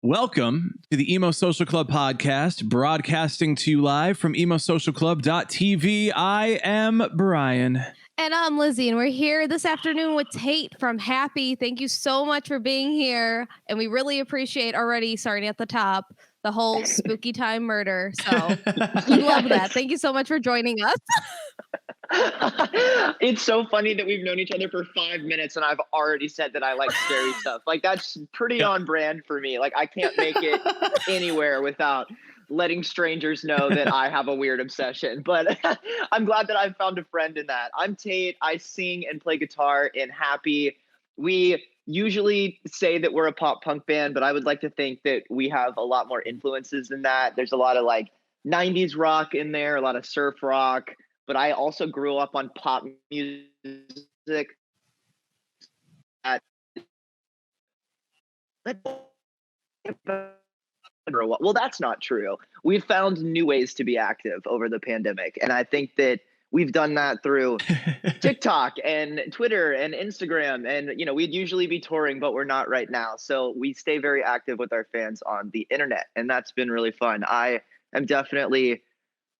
Welcome to the Emo Social Club podcast, broadcasting to you live from emosocialclub.tv. I am Brian. And I'm Lizzie, and we're here this afternoon with Tate from Happy. Thank you so much for being here. And we really appreciate already, starting at the top, the whole spooky time murder. So we love that. Thank you so much for joining us. It's so funny that we've known each other for 5 minutes and I've already said that I like scary stuff. Like, that's pretty on brand for me. Like, I can't make it anywhere without letting strangers know that I have a weird obsession. But I'm glad that I've found a friend in that. I'm Tate. I sing and play guitar in Happy. We usually say that we're a pop punk band, but I would like to think that we have a lot more influences than that. There's a lot of like 90s rock in there, a lot of surf rock. But I also grew up on pop music. Well, that's not true. We've found new ways to be active over the pandemic. And I think that we've done that through TikTok and Twitter and Instagram. And, you know, we'd usually be touring, but we're not right now. So we stay very active with our fans on the internet. And that's been really fun. I am definitely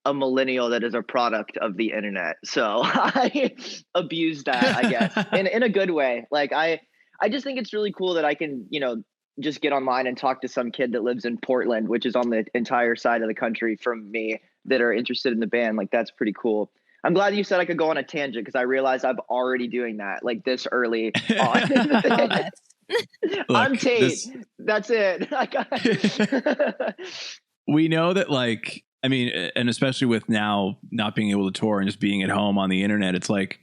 a millennial that is a product of the internet. So I abuse that, I guess, in a good way. Like, I just think it's really cool that I can, you know, just get online and talk to some kid that lives in Portland, which is on the entire side of the country from me, that are interested in the band. Like, that's pretty cool. I'm glad you said I could go on a tangent, because I realized I'm already doing that like this early on. Look, I'm Tate. That's it. We know that, like, I mean, and especially with now not being able to tour and just being at home on the internet, it's like,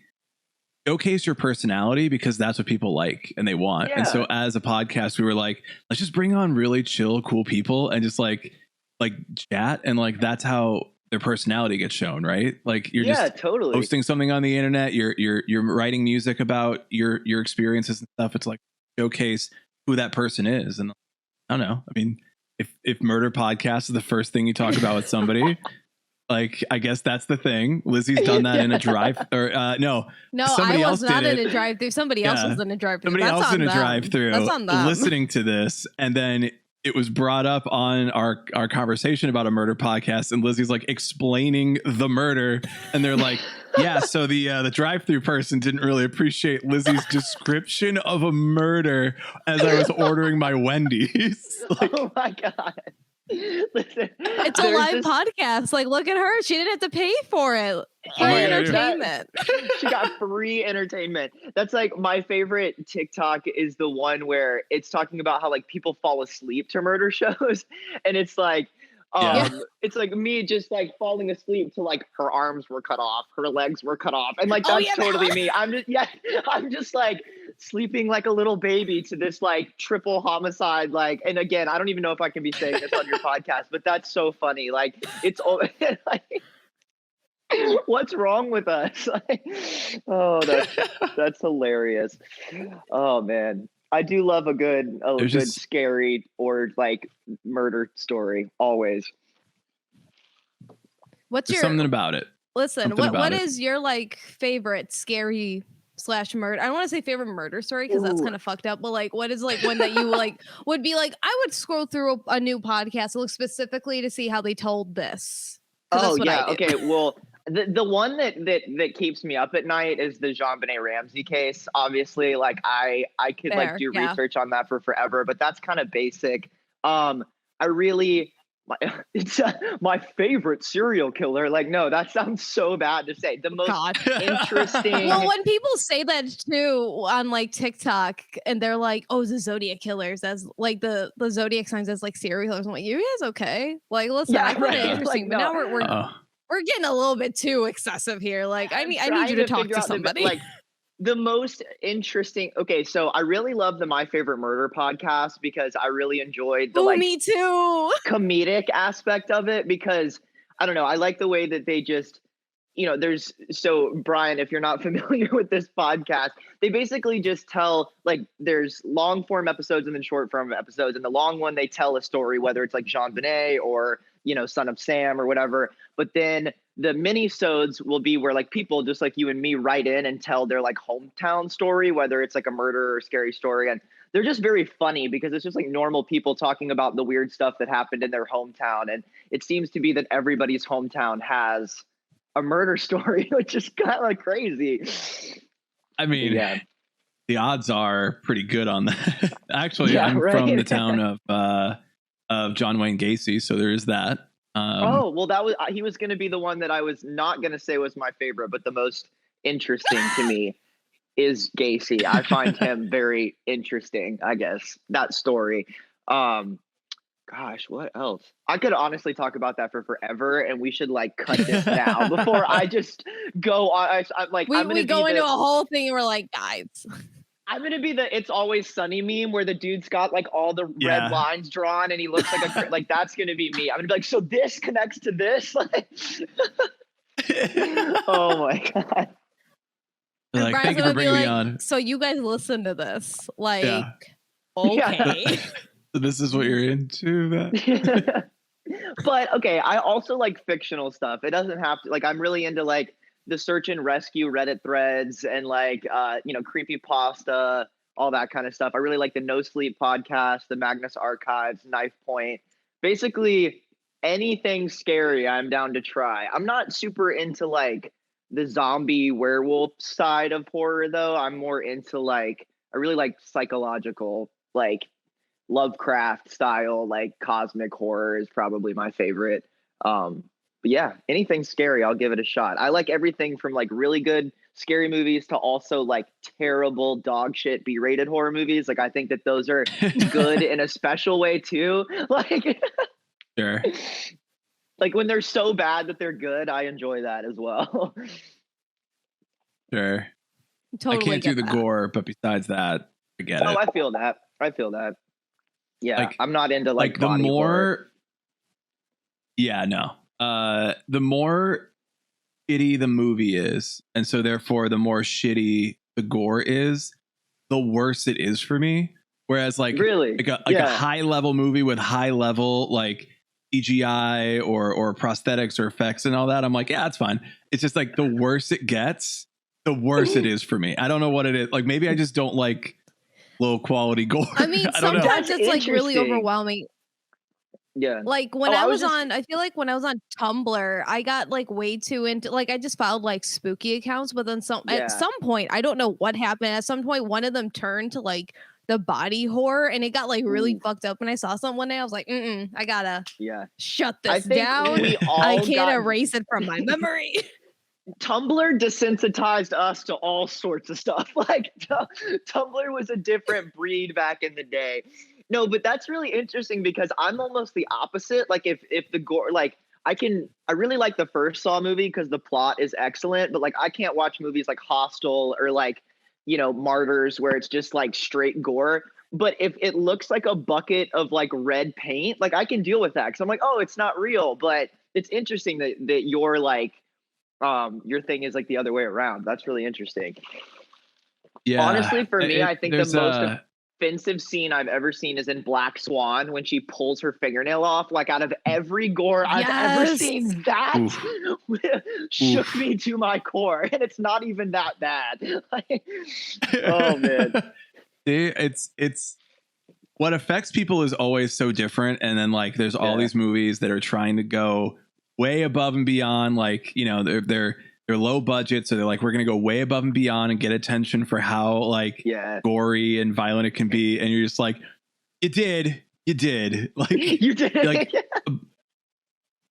showcase your personality, because that's what people like and they want. Yeah. And so as a podcast, we were like, let's just bring on really chill, cool people and just like chat. And like, that's how their personality gets shown, right? Like, you're just totally posting something on the internet. You're writing music about your experiences and stuff. It's like, showcase who that person is. And I don't know. I mean, if murder podcast is the first thing you talk about with somebody, like, I guess that's the thing. Lizzie's done that in a drive, or no, I was not in a drive-through. Somebody else was in a drive-through. Somebody else in a drive-through. That's on them. Listening to this, and then it was brought up on our conversation about a murder podcast, and Lizzie's like explaining the murder, and they're like, yeah, so the drive-through person didn't really appreciate Lizzie's description of a murder as I was ordering my Wendy's. Like, oh my God. Listen, it's a live podcast. Like, look at her. She didn't have to pay for it. Free entertainment. She got free entertainment. That's like my favorite TikTok is the one where it's talking about how like people fall asleep to murder shows. And it's like, it's like me just like falling asleep to like her arms were cut off, her legs were cut off. And like, that's totally me. I'm just like sleeping like a little baby to this like triple homicide. Like, and again, I don't even know if I can be saying this on your podcast, but that's so funny. Like, it's like, what's wrong with us? Like, oh, that's hilarious. Oh man. I do love a good scary or like murder story always. What's your something about it? Listen, what is your like favorite scary / murder? I don't want to say favorite murder story because that's kind of fucked up, but like, what is like one that you like would be like, I would scroll through a new podcast to look specifically to see how they told this. Oh yeah, okay. Well, the one that keeps me up at night is the JonBenet Ramsey case. Obviously, like I could like do research on that for forever, but that's kind of basic. It's my favorite serial killer. Like, no, that sounds so bad to say. The most interesting. Well, when people say that too on like TikTok, and they're like, "Oh, the Zodiac killers," as like the Zodiac signs as like serial killers. I'm like, you guys okay? Like, listen, I find it interesting, like, but now we're getting a little bit too excessive here. Like, I need you to talk to somebody. Like, the most interesting. Okay, so I really love the My Favorite Murder podcast because I really enjoyed the me too comedic aspect of it, because I don't know, I like the way that they just, you know, so Brian, if you're not familiar with this podcast, they basically just tell, like, there's long form episodes and then short form episodes, and the long one they tell a story, whether it's like JonBenet or, you know, Son of Sam or whatever, but then the mini-sodes will be where like people just like you and me write in and tell their like hometown story, whether it's like a murder or scary story. And they're just very funny because it's just like normal people talking about the weird stuff that happened in their hometown. And it seems to be that everybody's hometown has a murder story, which is kind of crazy. I mean, yeah. The odds are pretty good on that. Actually, I'm from the town of John Wayne Gacy, so there is that. He was going to be the one that I was not going to say was my favorite, but the most interesting to me is Gacy. I find him very interesting, I guess, that story. Gosh, what else? I could honestly talk about that for forever, and we should like cut this now before I just go on. I'm like, we go into a whole thing and we're like, guys. I'm going to be the It's Always Sunny meme where the dude's got like all the red lines drawn and he looks like like that's going to be me. I'm going to be like, so this connects to this? Oh my God. Like, thank you for bringing me on. So you guys listen to this. Like, okay. So this is what you're into, man. But okay, I also like fictional stuff. It doesn't have to, like, I'm really into like the search and rescue Reddit threads and like, creepypasta, all that kind of stuff. I really like the No Sleep podcast, the Magnus Archives, Knife Point. Basically anything scary I'm down to try. I'm not super into like the zombie werewolf side of horror though. I'm more into like, I really like psychological, like Lovecraft style, like cosmic horror is probably my favorite. But yeah, anything scary, I'll give it a shot. I like everything from like really good scary movies to also like terrible dog shit B-rated horror movies. Like I think that those are good in a special way too. Like, sure. Like when they're so bad that they're good, I enjoy that as well. Sure. Totally I can't do the gore, but besides that, I get it. Oh, I feel that. Yeah, like, I'm not into like the more horror. Yeah, no. The more shitty the movie is, and so therefore the more shitty the gore is, the worse it is for me. Whereas like really a high level movie with high level like CGI or prosthetics or effects and all that, I'm like, yeah, that's fine. It's just like the worse it gets, the worse it is for me. I don't know what it is. Like maybe I just don't like low quality gore. I mean, sometimes it's like really overwhelming. Yeah. Like when I feel like when I was on Tumblr, I got like way too into, like I just followed like spooky accounts, but then at some point, I don't know what happened. At some point, one of them turned to like the body horror and it got like really fucked up. And I saw something one day, I was like, I gotta shut this down. I can't erase it from my memory. Tumblr desensitized us to all sorts of stuff. Like Tumblr was a different breed back in the day. No, but that's really interesting because I'm almost the opposite. Like if the gore, like I really like the first Saw movie because the plot is excellent, but like I can't watch movies like Hostel or like, Martyrs where it's just like straight gore. But if it looks like a bucket of like red paint, like I can deal with that because I'm like, oh, it's not real. But it's interesting that you're like, your thing is like the other way around. That's really interesting. Yeah. Honestly, for me, I think the most offensive scene I've ever seen is in Black Swan when she pulls her fingernail off. Like out of every gore I've ever seen, that shook me to my core, and it's not even that bad. Oh man, it's what affects people is always so different, and then like there's all these movies that are trying to go way above and beyond. Like they're low budget, so they're like, we're gonna go way above and beyond and get attention for how like gory and violent it can be, and you're just like, you did like you did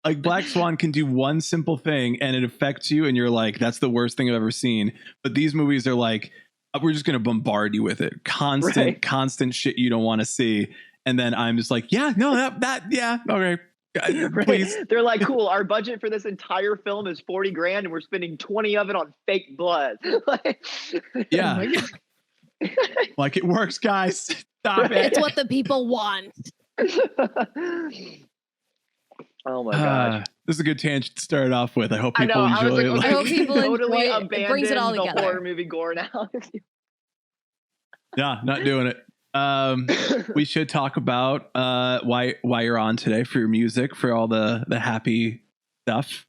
like Black Swan can do one simple thing and it affects you, and you're like, that's the worst thing I've ever seen. But these movies are like, we're just gonna bombard you with it, constant shit you don't want to see, and then I'm just like, okay. Please. They're like, cool, our budget for this entire film is $40,000 and we're spending 20 of it on fake blood. Yeah. Like it works, guys. Stop it. It's what the people want. Oh my gosh. This is a good tangent to start off with. I hope people enjoy it. I hope people totally enjoy it. It brings it all the together. Horror movie gore now. Yeah, not doing it. We should talk about why you're on today for your music, for all the happy stuff.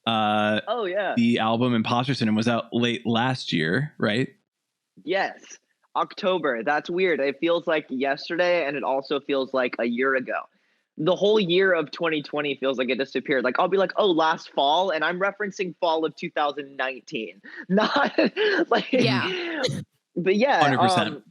Oh yeah. The album Imposter Syndrome was out late last year, right? Yes. October. That's weird. It feels like yesterday, and it also feels like a year ago. The whole year of 2020 feels like it disappeared. Like I'll be like, oh, last fall, and I'm referencing fall of 2019. Not like Yeah. But yeah, 100%.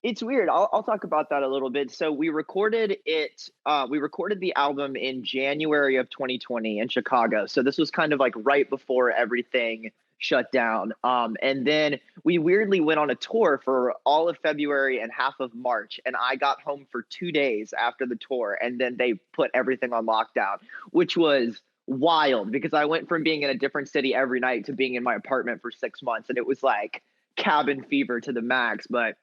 it's weird. I'll talk about that a little bit. So we recorded it. We recorded the album in January of 2020 in Chicago. So this was kind of like right before everything shut down. And then we weirdly went on a tour for all of February and half of March. And I got home for 2 days after the tour, and then they put everything on lockdown, which was wild because I went from being in a different city every night to being in my apartment for 6 months, and it was like cabin fever to the max. But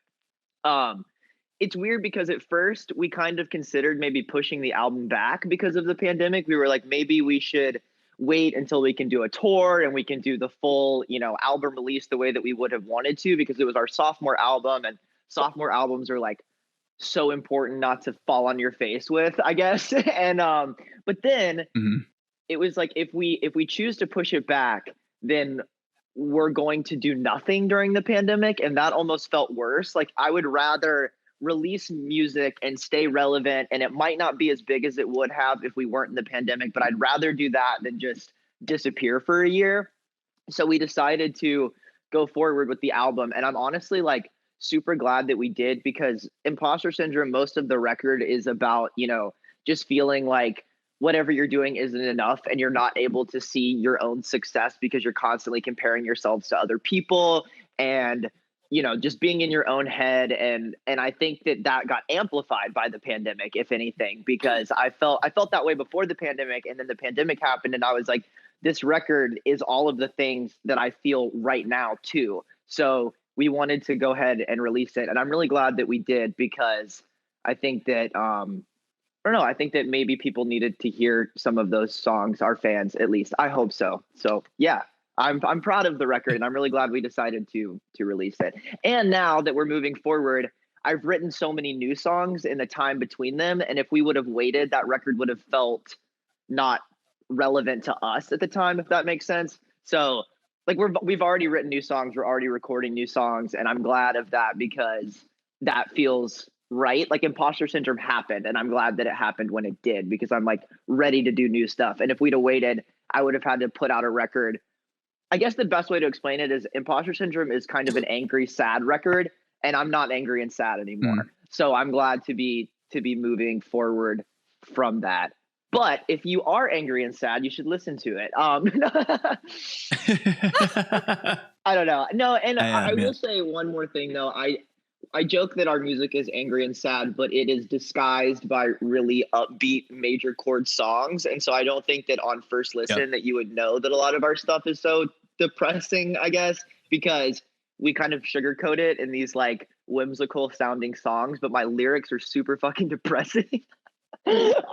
it's weird because at first we kind of considered maybe pushing the album back because of the pandemic. We were like, maybe we should wait until we can do a tour and we can do the full, album release the way that we would have wanted to, because it was our sophomore album, and sophomore albums are like so important not to fall on your face with, I guess. And but then it was like, if we choose to push it back, then we're going to do nothing during the pandemic, and that almost felt worse. Like I would rather release music and stay relevant, and it might not be as big as it would have if we weren't in the pandemic, but I'd rather do that than just disappear for a year. So we decided to go forward with the album, and I'm honestly like super glad that we did, because Imposter Syndrome, most of the record is about, just feeling like whatever you're doing isn't enough, and you're not able to see your own success because you're constantly comparing yourselves to other people, and just being in your own head. And I think that got amplified by the pandemic, if anything, because I felt that way before the pandemic, and then the pandemic happened, and I was like, this record is all of the things that I feel right now too. So we wanted to go ahead and release it, and I'm really glad that we did, because I think that I don't know. I think that maybe people needed to hear some of those songs, our fans, at least. I hope so. So yeah, I'm proud of the record, and I'm really glad we decided to release it. And now that we're moving forward, I've written so many new songs in the time between them, and if we would have waited, that record would have felt not relevant to us at the time, if that makes sense. So like we've already written new songs, we're already recording new songs, and I'm glad of that, because that feels right. Like Imposter Syndrome happened, and I'm glad that it happened when it did, because I'm like ready to do new stuff. And if we'd have waited, I would have had to put out a record. I guess the best way to explain it is Imposter Syndrome is kind of an angry, sad record, and I'm not angry and sad anymore. So I'm glad to be moving forward from that. But if you are angry and sad, you should listen to it. I don't know. No, and I will say one more thing though. I joke that our music is angry and sad, but it is disguised by really upbeat major chord songs. And so I don't think that on first listen that you would know that a lot of our stuff is so depressing, I guess, because we kind of sugarcoat it in these like whimsical sounding songs, but my lyrics are super fucking depressing. But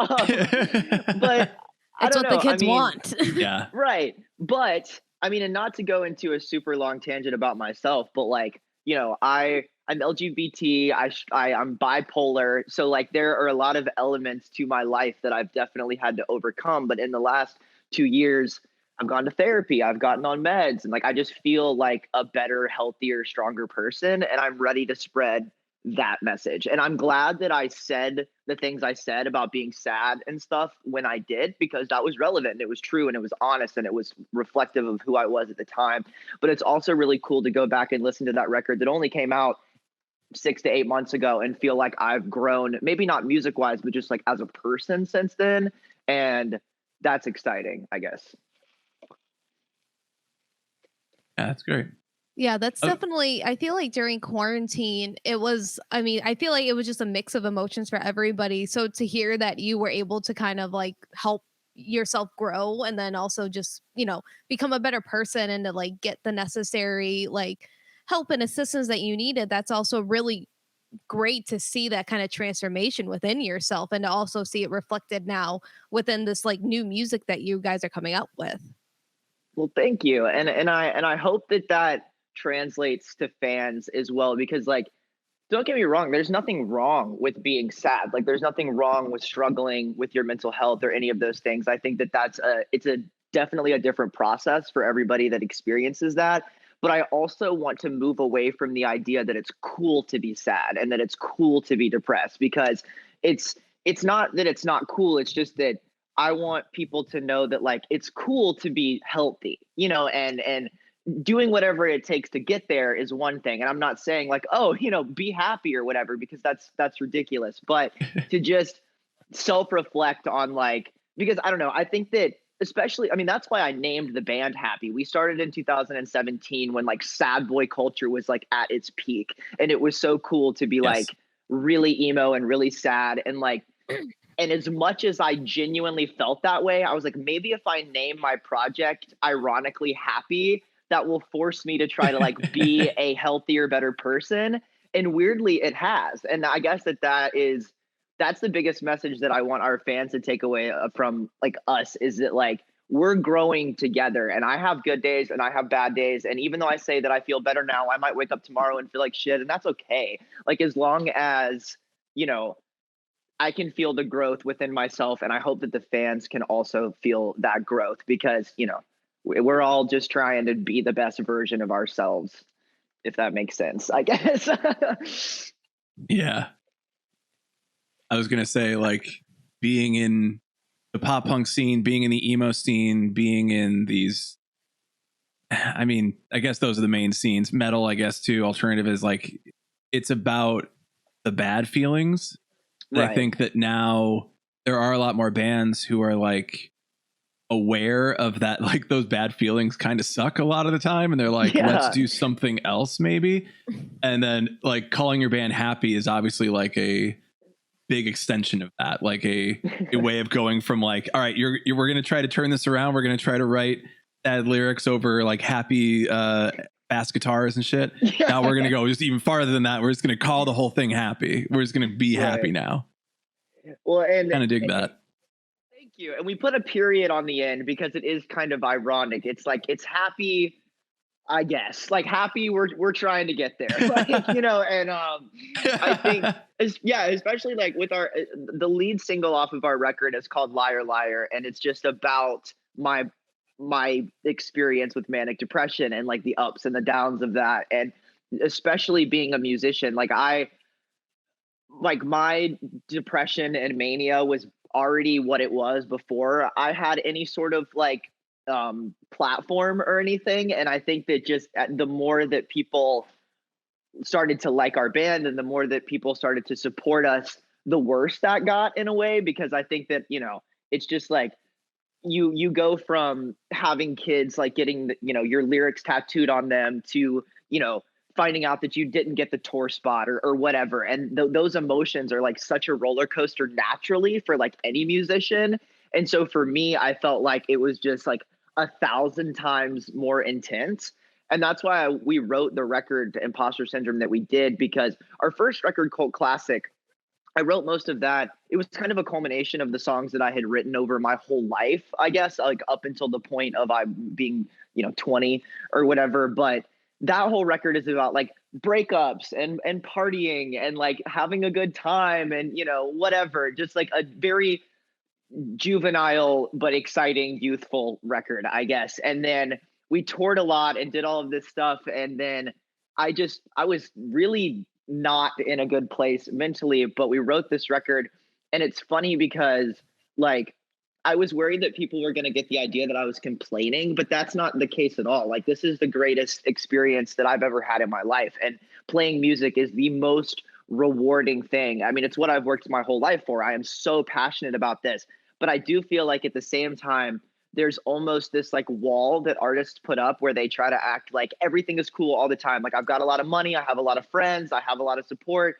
it's what the kids want. Yeah. Right. But I mean, and not to go into a super long tangent about myself, but like, I'm LGBT, I'm bipolar. So like there are a lot of elements to my life that I've definitely had to overcome. But in the last 2 years, I've gone to therapy, I've gotten on meds, and like I just feel like a better, healthier, stronger person. And I'm ready to spread that message. And I'm glad that I said the things I said about being sad and stuff when I did, because that was relevant and it was true and it was honest and it was reflective of who I was at the time. But it's also really cool to go back and listen to that record that only came out 6 to 8 months ago and feel like I've grown, maybe not music wise, but just like as a person since then. And that's exciting, I guess. Yeah, that's great. Yeah, that's definitely, I feel like during quarantine, I feel like it was just a mix of emotions for everybody. So to hear that you were able to kind of like help yourself grow, and then also just, become a better person, and to like get the necessary like help and assistance that you needed, that's also really great to see that kind of transformation within yourself, and to also see it reflected now within this like new music that you guys are coming up with. Well, thank you. And I hope that translates to fans as well, because like, don't get me wrong, there's nothing wrong with being sad. Like there's nothing wrong with struggling with your mental health or any of those things. I think that it's a definitely a different process for everybody that experiences that. But I also want to move away from the idea that it's cool to be sad and that it's cool to be depressed, because it's not that it's not cool. It's just that I want people to know that like it's cool to be healthy, you know, and doing whatever it takes to get there is one thing. And I'm not saying like, oh, you know, be happy or whatever, because that's ridiculous. But to just self-reflect on like, because I don't know, I think that especially, I mean, that's why I named the band Happy. We started in 2017 when like sad boy culture was like at its peak. And it was so cool to be like really emo and really sad. And like, and as much as I genuinely felt that way, I was like, maybe if I name my project ironically Happy, that will force me to try to like be a healthier, better person. And weirdly, it has. And I guess that's the biggest message that I want our fans to take away from like us, is that like we're growing together, and I have good days and I have bad days. And even though I say that I feel better now, I might wake up tomorrow and feel like shit, and that's okay. Like as long as, you know, I can feel the growth within myself, and I hope that the fans can also feel that growth, because, you know, we're all just trying to be the best version of ourselves, if that makes sense, I guess. Yeah. I was going to say, like, being in the pop punk scene, being in the emo scene, being in these, I mean, I guess those are the main scenes. Metal, I guess, too. Alternative is like, it's about the bad feelings. Right. I think that now there are a lot more bands who are like aware of that, like those bad feelings kind of suck a lot of the time, and they're like, let's do something else maybe. And then like calling your band Happy is obviously like a big extension of that, like a way of going from like, all right, we're going to try to turn this around, we're going to try to write sad lyrics over like happy bass guitars and shit. Now we're going to go just even farther than that. We're just going to call the whole thing Happy. We're just going to be happy now. Well, and kind of dig that. Thank you. And we put a period on the end because it is kind of ironic. It's like, it's happy, I guess, like happy. We're trying to get there, like, you know. And I think, especially like with the lead single off of our record is called Liar Liar, and it's just about my experience with manic depression and like the ups and the downs of that. And especially being a musician, like my depression and mania was already what it was before I had any sort of like platform or anything. And I think that just the more that people started to like our band and the more that people started to support us, the worse that got in a way, because I think that, you know, it's just like you go from having kids like getting you know, your lyrics tattooed on them to, you know, finding out that you didn't get the tour spot or whatever. And those emotions are like such a roller coaster naturally for like any musician. And so for me, I felt like it was just like 1,000 times more intense. And that's why we wrote the record Imposter Syndrome that we did, because our first record, Cult Classic, I wrote most of that. It was kind of a culmination of the songs that I had written over my whole life, I guess, like up until the point of I being, you know, 20 or whatever. But that whole record is about like breakups and partying and like having a good time and, you know, whatever, just like a very juvenile but exciting youthful record, I guess. And then we toured a lot and did all of this stuff. And then I was really not in a good place mentally, but we wrote this record. And it's funny because like I was worried that people were going to get the idea that I was complaining, but that's not the case at all. Like this is the greatest experience that I've ever had in my life. And playing music is the most rewarding thing. I mean, it's what I've worked my whole life for. I am so passionate about this, but I do feel like at the same time, there's almost this like wall that artists put up where they try to act like everything is cool all the time. Like I've got a lot of money, I have a lot of friends, I have a lot of support.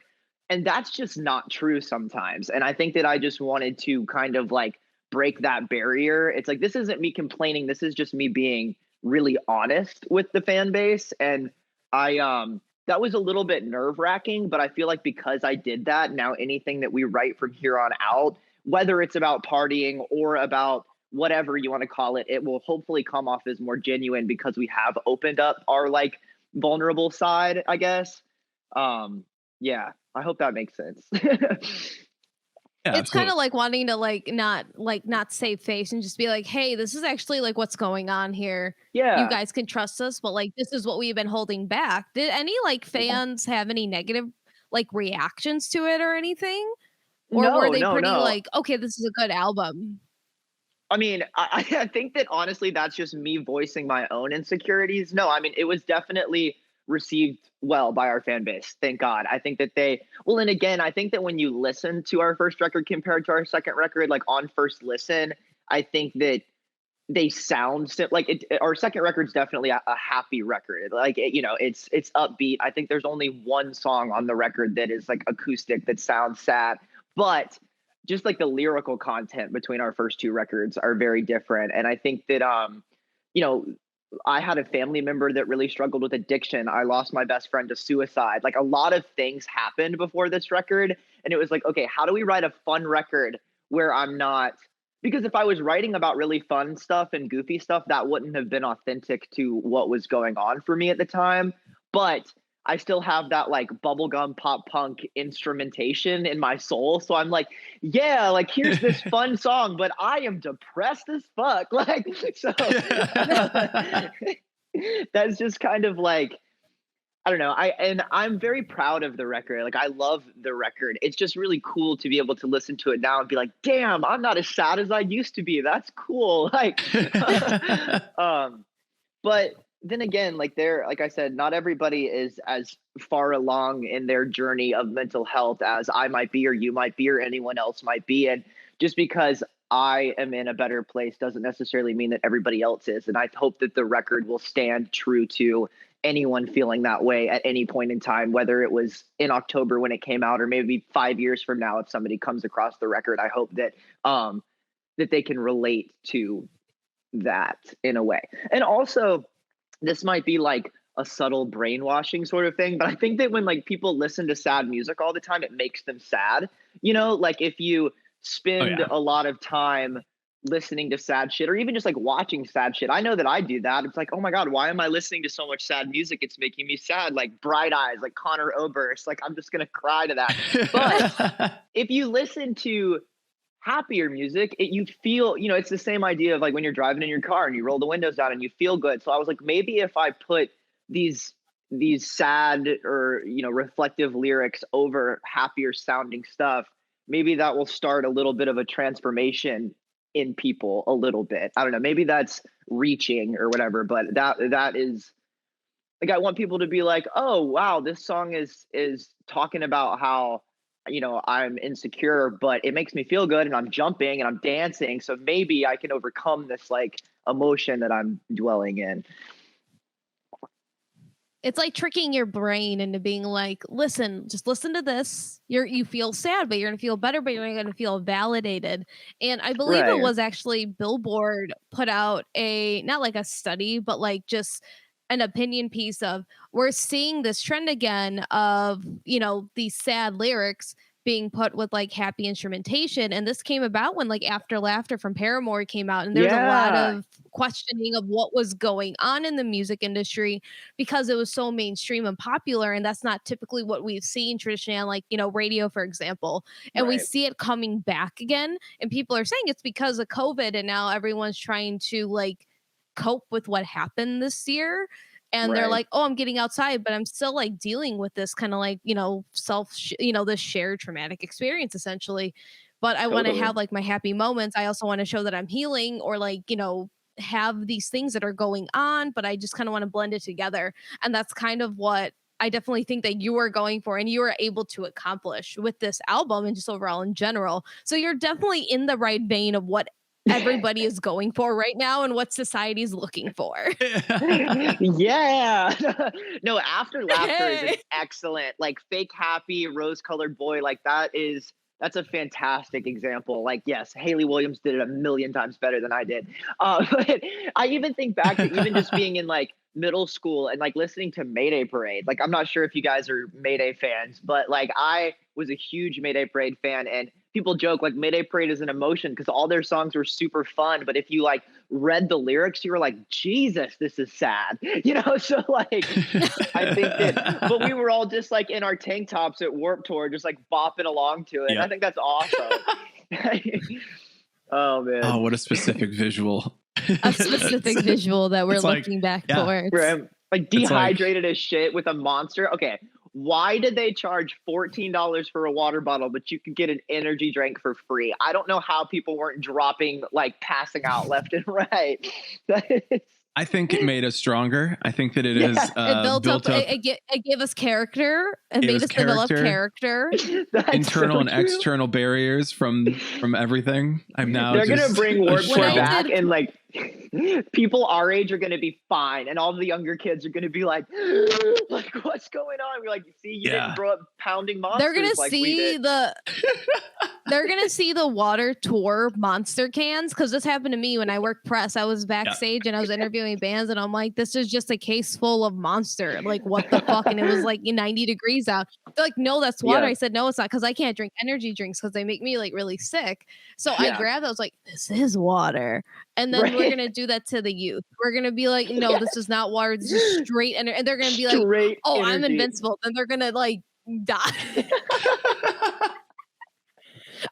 And that's just not true sometimes. And I think that I just wanted to kind of like break that barrier. It's like, this isn't me complaining. This is just me being really honest with the fan base. And that was a little bit nerve wracking, but I feel like because I did that, now anything that we write from here on out, whether it's about partying or about whatever you want to call it, it will hopefully come off as more genuine because we have opened up our like vulnerable side, I guess. Yeah, I hope that makes sense. Yeah, it's kind of like wanting to not save face and just be like, hey, this is actually like what's going on here. Yeah. You guys can trust us, but like this is what we've been holding back. Did any like fans have any negative like reactions to it or anything? Or were they pretty No. like, okay, this is a good album? I mean, I think that honestly, that's just me voicing my own insecurities. No, I mean, it was definitely received well by our fan base. Thank God. I think that well, and again, I think that when you listen to our first record compared to our second record, like on first listen, I think that they sound like our second record's definitely a happy record. Like, it's upbeat. I think there's only one song on the record that is like acoustic that sounds sad, but just like the lyrical content between our first two records are very different. And I think that, I had a family member that really struggled with addiction. I lost my best friend to suicide. Like a lot of things happened before this record. And it was like, okay, how do we write a fun record where I'm not, because if I was writing about really fun stuff and goofy stuff, that wouldn't have been authentic to what was going on for me at the time. But I still have that like bubblegum pop punk instrumentation in my soul. So I'm like, yeah, like here's this fun song, but I am depressed as fuck. Like, so that's just kind of like, I don't know. I'm very proud of the record. Like I love the record. It's just really cool to be able to listen to it now and be like, damn, I'm not as sad as I used to be. That's cool. Like, but then again, like I said, not everybody is as far along in their journey of mental health as I might be, or you might be, or anyone else might be. And just because I am in a better place doesn't necessarily mean that everybody else is. And I hope that the record will stand true to anyone feeling that way at any point in time, whether it was in October when it came out, or maybe 5 years from now, if somebody comes across the record. I hope that that they can relate to that in a way. And also, this might be like a subtle brainwashing sort of thing, but I think that when like people listen to sad music all the time, it makes them sad. Like if you spend a lot of time listening to sad shit, or even just like watching sad shit. I know that I do that. It's like, oh my God, why am I listening to so much sad music? It's making me sad. Like Bright Eyes, like Connor Oberst. Like I'm just going to cry to that. But if you listen to happier music, you feel, it's the same idea of like when you're driving in your car and you roll the windows down and you feel good. So I was like, maybe if I put these sad or, reflective lyrics over happier sounding stuff, maybe that will start a little bit of a transformation in people a little bit. I don't know, maybe that's reaching or whatever, but that is like, I want people to be like, oh wow, this song is talking about how, I'm insecure, but it makes me feel good and I'm jumping and I'm dancing. So maybe I can overcome this like emotion that I'm dwelling in. It's like tricking your brain into being like, listen, just listen to this. You feel sad, but you're going to feel better, but you're going to feel validated. And I believe it was actually Billboard put out not like a study, but like just an opinion piece of, we're seeing this trend again of, these sad lyrics being put with like happy instrumentation. And this came about when like After Laughter from Paramore came out, and there was a lot of questioning of what was going on in the music industry because it was so mainstream and popular, and that's not typically what we've seen traditionally on like radio, for example. And we see it coming back again, and people are saying it's because of COVID, and now everyone's trying to like cope with what happened this year. And they're like, oh, I'm getting outside, but I'm still like dealing with this kind of like, this shared traumatic experience essentially. But I want to have like my happy moments. I also want to show that I'm healing, or like, have these things that are going on, but I just kind of want to blend it together. And that's kind of what I definitely think that you are going for, and you are able to accomplish with this album and just overall in general. So you're definitely in the right vein of what everybody is going for right now and what society's looking for. Yeah. No, After Laughter is an excellent, like Fake Happy, Rose Colored Boy. Like that's a fantastic example. Like, yes, Haley Williams did it a million times better than I did. But I even think back to even just being in like middle school and like listening to Mayday Parade. Like, I'm not sure if you guys are Mayday fans, but like I was a huge Mayday Parade fan, and people joke like Mayday Parade is an emotion because all their songs were super fun. But if you like read the lyrics, you were like, Jesus, this is sad. So like, I think that, but we were all just like in our tank tops at Warped Tour, just like bopping along to it. Yeah. I think that's awesome. Oh man. Oh, what a specific visual. A specific visual that we're looking back towards. Right. Like dehydrated as shit with a monster. Okay. Why did they charge $14 for a water bottle, but you could get an energy drink for free? I don't know how people weren't dropping, like passing out left and right. I think it made us stronger. I think that it is it built up. It gave us character and made us develop character. Internal and external barriers from everything. I'm now. They're gonna bring Warped Tour back, and like people our age are gonna be fine, and all the younger kids are gonna be like what's going on? We're like, see, you didn't grow up pounding monsters. They're gonna see They're gonna see the Water Tour monster cans, because this happened to me when I worked press. I was backstage and I was interviewing bands, and I'm like, this is just a case full of Monster. Like, what the fuck? And it was like 90 degrees out. They're like, no, that's water. I said, no, it's not, because I can't drink energy drinks because they make me like really sick. So I grabbed it. I was like, this is water. And then we're gonna do that to the youth. We're gonna be like, no, this is not water. This is straight energy. And they're gonna be like, oh, I'm invincible. Then they're gonna like die.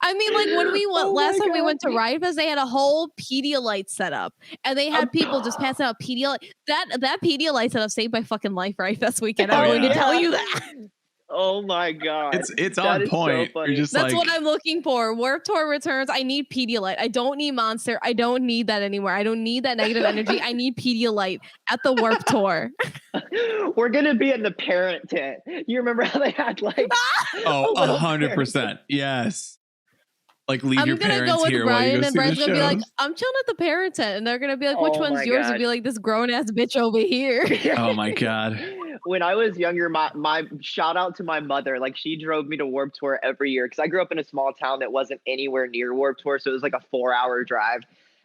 I mean, like when we went last time we went to Riot Fest, they had a whole Pedialyte setup, and they had people just passing out Pedialyte. That Pedialyte setup saved my fucking life Riot Fest weekend. I'm going to tell you that. Oh my god, it's on point. So You're just that's what I'm looking for. Warped Tour returns. I need Pedialyte. I don't need Monster. I don't need that anymore. I don't need that negative energy. I need Pedialyte at the Warped Tour. We're gonna be in the parent tent. You remember how they had like 100%. Yes. Like leave your parents go with here Brian, while you go and see Brian's the gonna shows. be like, I'm chilling at the parent tent, and they're gonna be like, which one's yours? And be like, this grown ass bitch over here. Oh my god. When I was younger, my shout out to my mother. Like, she drove me to Warped Tour every year because I grew up in a small town that wasn't anywhere near Warped Tour, so it was like a 4-hour drive.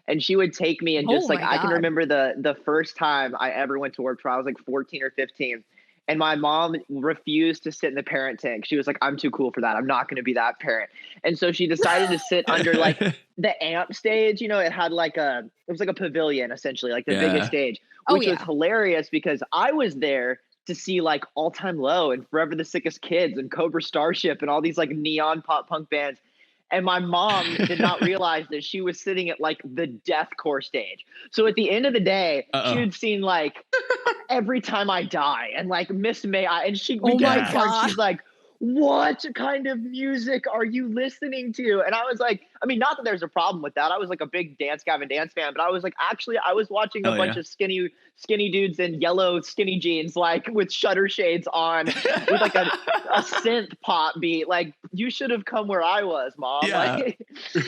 And she would take me, and just like I can remember the first time I ever went to Warped Tour, I was like 14 or 15. And my mom refused to sit in the parent tent. She was like, I'm too cool for that. I'm not going to be that parent. And so she decided to sit under like the amp stage. It had like it was like a pavilion, essentially, like the biggest stage, which was hilarious because I was there to see like All Time Low and Forever the Sickest Kids and Cobra Starship and all these like neon pop punk bands. And my mom did not realize that she was sitting at like the deathcore stage. So at the end of the day, she had seen like Every Time I Die and like Miss May. And she's like, what kind of music are you listening to? And I was like, I mean, not that there's a problem with that. I was like a big Dance Gavin Dance fan, but I was like, actually, I was watching a bunch of skinny dudes in yellow skinny jeans, like with shutter shades on, with like a synth pop beat. Like, you should have come where I was, Mom. Yeah.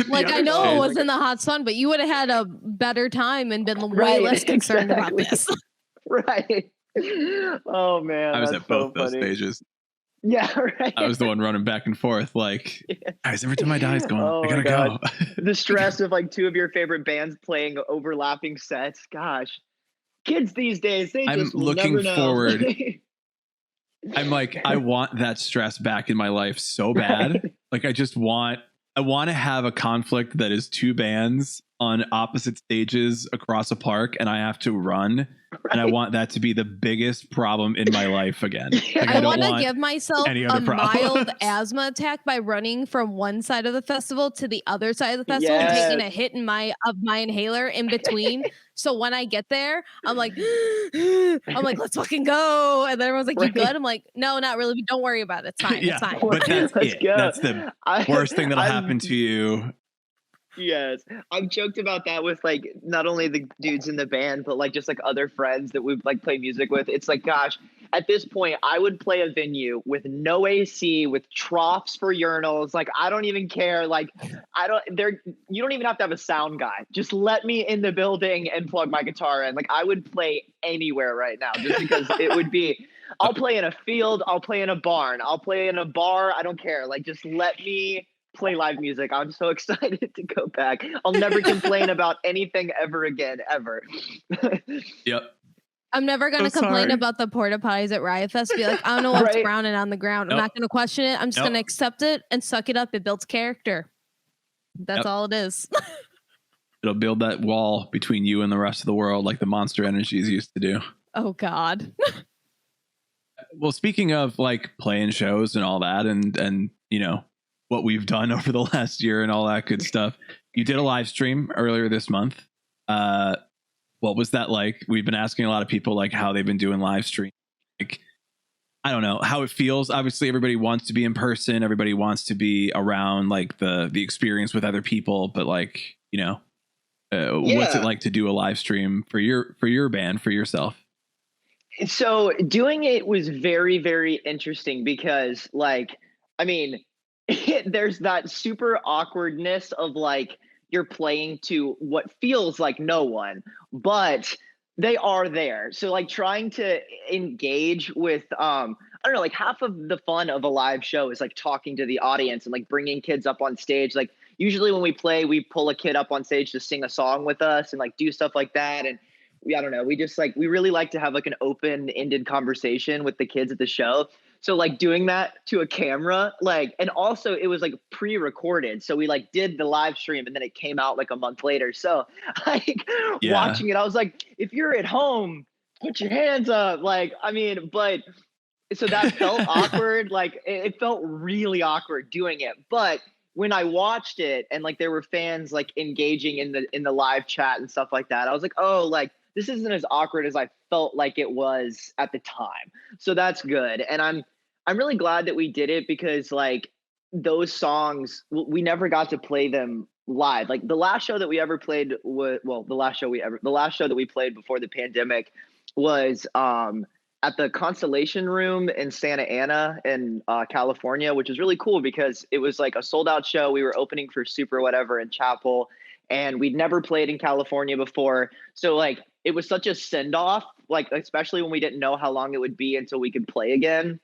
Like I know it was in the hot sun, but you would have had a better time and been way less concerned about this. Right. Oh man, I was at both those stages. Yeah, right. I was the one running back and forth, like, guys, Every Time I Die is going, I gotta go. The stress of like two of your favorite bands playing overlapping sets. Gosh, kids these days, they just looking never forward. know. I'm like, I want that stress back in my life so bad. Like, I want to have a conflict that is two bands on opposite stages across a park, and I have to run. Right. And I want that to be the biggest problem in my life again. Like, I want to give myself a mild asthma attack by running from one side of the festival to the other side of the festival, taking a hit of my inhaler in between. So when I get there, I'm like, let's fucking go. And then everyone's like, you good? I'm like, no, not really. But don't worry about it. It's fine. It's fine. But that's it. That's the worst thing that'll happen to you. Yes, I've joked about that with like not only the dudes in the band, but like just like other friends that we've like played music with. It's like, gosh, at this point, I would play a venue with no AC, with troughs for urinals. Like, I don't even care. Like, you don't even have to have a sound guy. Just let me in the building and plug my guitar in. Like, I would play anywhere right now just because it would be. I'll play in a field. I'll play in a barn. I'll play in a bar. I don't care. Like, just let me play live music. I'm so excited to go back. I'll never complain about anything ever again, ever. Yep. I'm never going to complain about the porta potties at Riot Fest. Be like, I don't know what's brown and on the ground. I'm not going to question it. I'm just going to accept it and suck it up. It builds character. That's all it is. It'll build that wall between you and the rest of the world like the Monster Energies used to do. Oh God. Well, speaking of like playing shows and all that, and you know what we've done over the last year and all that good stuff, you did a live stream earlier this month. What was that like? We've been asking a lot of people like how they've been doing live stream. Like, I don't know how it feels. Obviously, everybody wants to be in person. Everybody wants to be around like the experience with other people. But like, you know, what's it like to do a live stream for your band, for yourself? So doing it was very, very interesting because, like, I mean, there's that super awkwardness of like you're playing to what feels like no one, but they are there. So like trying to engage with I don't know, like half of the fun of a live show is like talking to the audience and like bringing kids up on stage. Like usually when we play, we pull a kid up on stage to sing a song with us and like do stuff like that. And I don't know, we just like, we really like to have like an open-ended conversation with the kids at the show. So like doing that to a camera, like, and also it was like pre-recorded. So we like did the live stream and then it came out like a month later. So like watching it, I was like, if you're at home, put your hands up. Like, I mean, but so that felt awkward. Like it felt really awkward doing it. But when I watched it and like there were fans like engaging in the live chat and stuff like that, I was like, oh, like this isn't as awkward as I felt like it was at the time. So that's good. And I'm really glad that we did it because like those songs, we never got to play them live. Like the last show that we ever played was, well, the last show that we played before the pandemic was at the Constellation Room in Santa Ana in California, which is really cool because it was like a sold out show. We were opening for Super Whatever in Chapel, and we'd never played in California before. So like it was such a send off, like especially when we didn't know how long it would be until we could play again.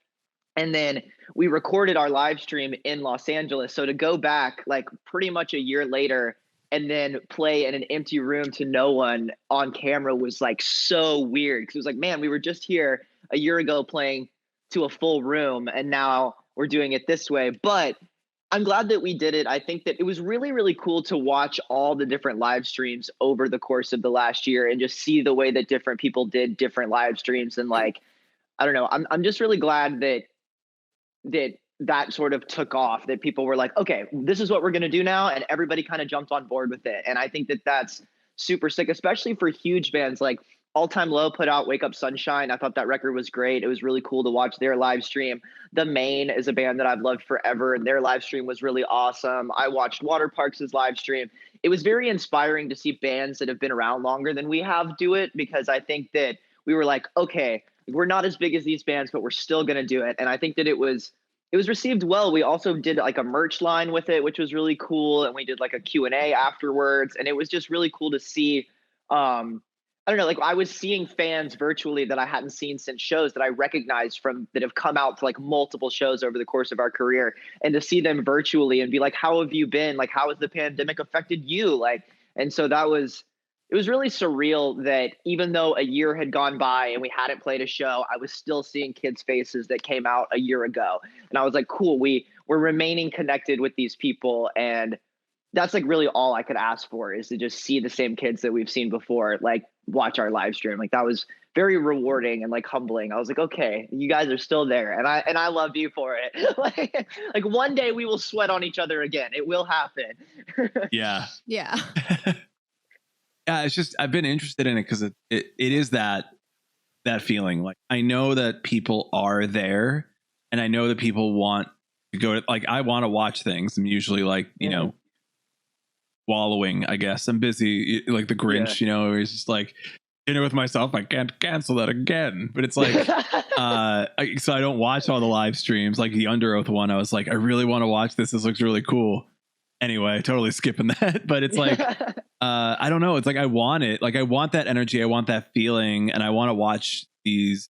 And then we recorded our live stream in Los Angeles. So to go back like pretty much a year later and then play in an empty room to no one on camera was like so weird. Because it was like, man, we were just here a year ago playing to a full room and now we're doing it this way. But I'm glad that we did it. I think that it was really, really cool to watch all the different live streams over the course of the last year and just see the way that different people did different live streams. And like, I don't know, I'm just really glad that sort of took off, that people were like, okay, this is what we're going to do now. And everybody kind of jumped on board with it. And I think that that's super sick, especially for huge bands. Like All Time Low put out Wake Up Sunshine. I thought that record was great. It was really cool to watch their live stream. The Maine is a band that I've loved forever, and their live stream was really awesome. I watched Water Parks' live stream. It was very inspiring to see bands that have been around longer than we have do it, because I think that we were like, okay, we're not as big as these bands, but we're still going to do it. And I think that it was received well. We also did like a merch line with it, which was really cool. And we did like a Q&A afterwards. And it was just really cool to see, I don't know, like I was seeing fans virtually that I hadn't seen since shows that I recognized from that have come out to like multiple shows over the course of our career, and to see them virtually and be like, how have you been? Like, how has the pandemic affected you? Like, and so it was really surreal that even though a year had gone by and we hadn't played a show, I was still seeing kids' faces that came out a year ago. And I was like, cool, we're remaining connected with these people. And that's like really all I could ask for, is to just see the same kids that we've seen before, like watch our live stream. Like that was very rewarding and like humbling. I was like, okay, you guys are still there. And I love you for it. like one day we will sweat on each other again. It will happen. Yeah. Yeah. Yeah, it's just I've been interested in it because it is that feeling. Like I know that people are there, and I know that people want to go to, like, I want to watch things. I'm usually like, you know, wallowing, I guess. I'm busy like the Grinch, you know, where he's just like, dinner with myself, I can't cancel that again. But it's like so I don't watch all the live streams. Like the Under Oath one, I was like, I really want to watch this. This looks really cool. Anyway, totally skipping that. But it's like I don't know. It's like I want it. Like I want that energy. I want that feeling, and I want to watch these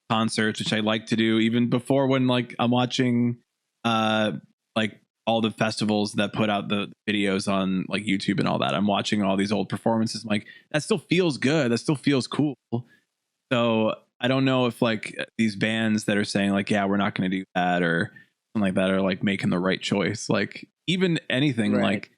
concerts, which I like to do even before, when like I'm watching like all the festivals that put out the videos on like YouTube and all that. I'm watching all these old performances. I'm like, that still feels good. That still feels cool. So I don't know if like these bands that are saying like, yeah, we're not going to do that or something like that are like making the right choice. Like even anything like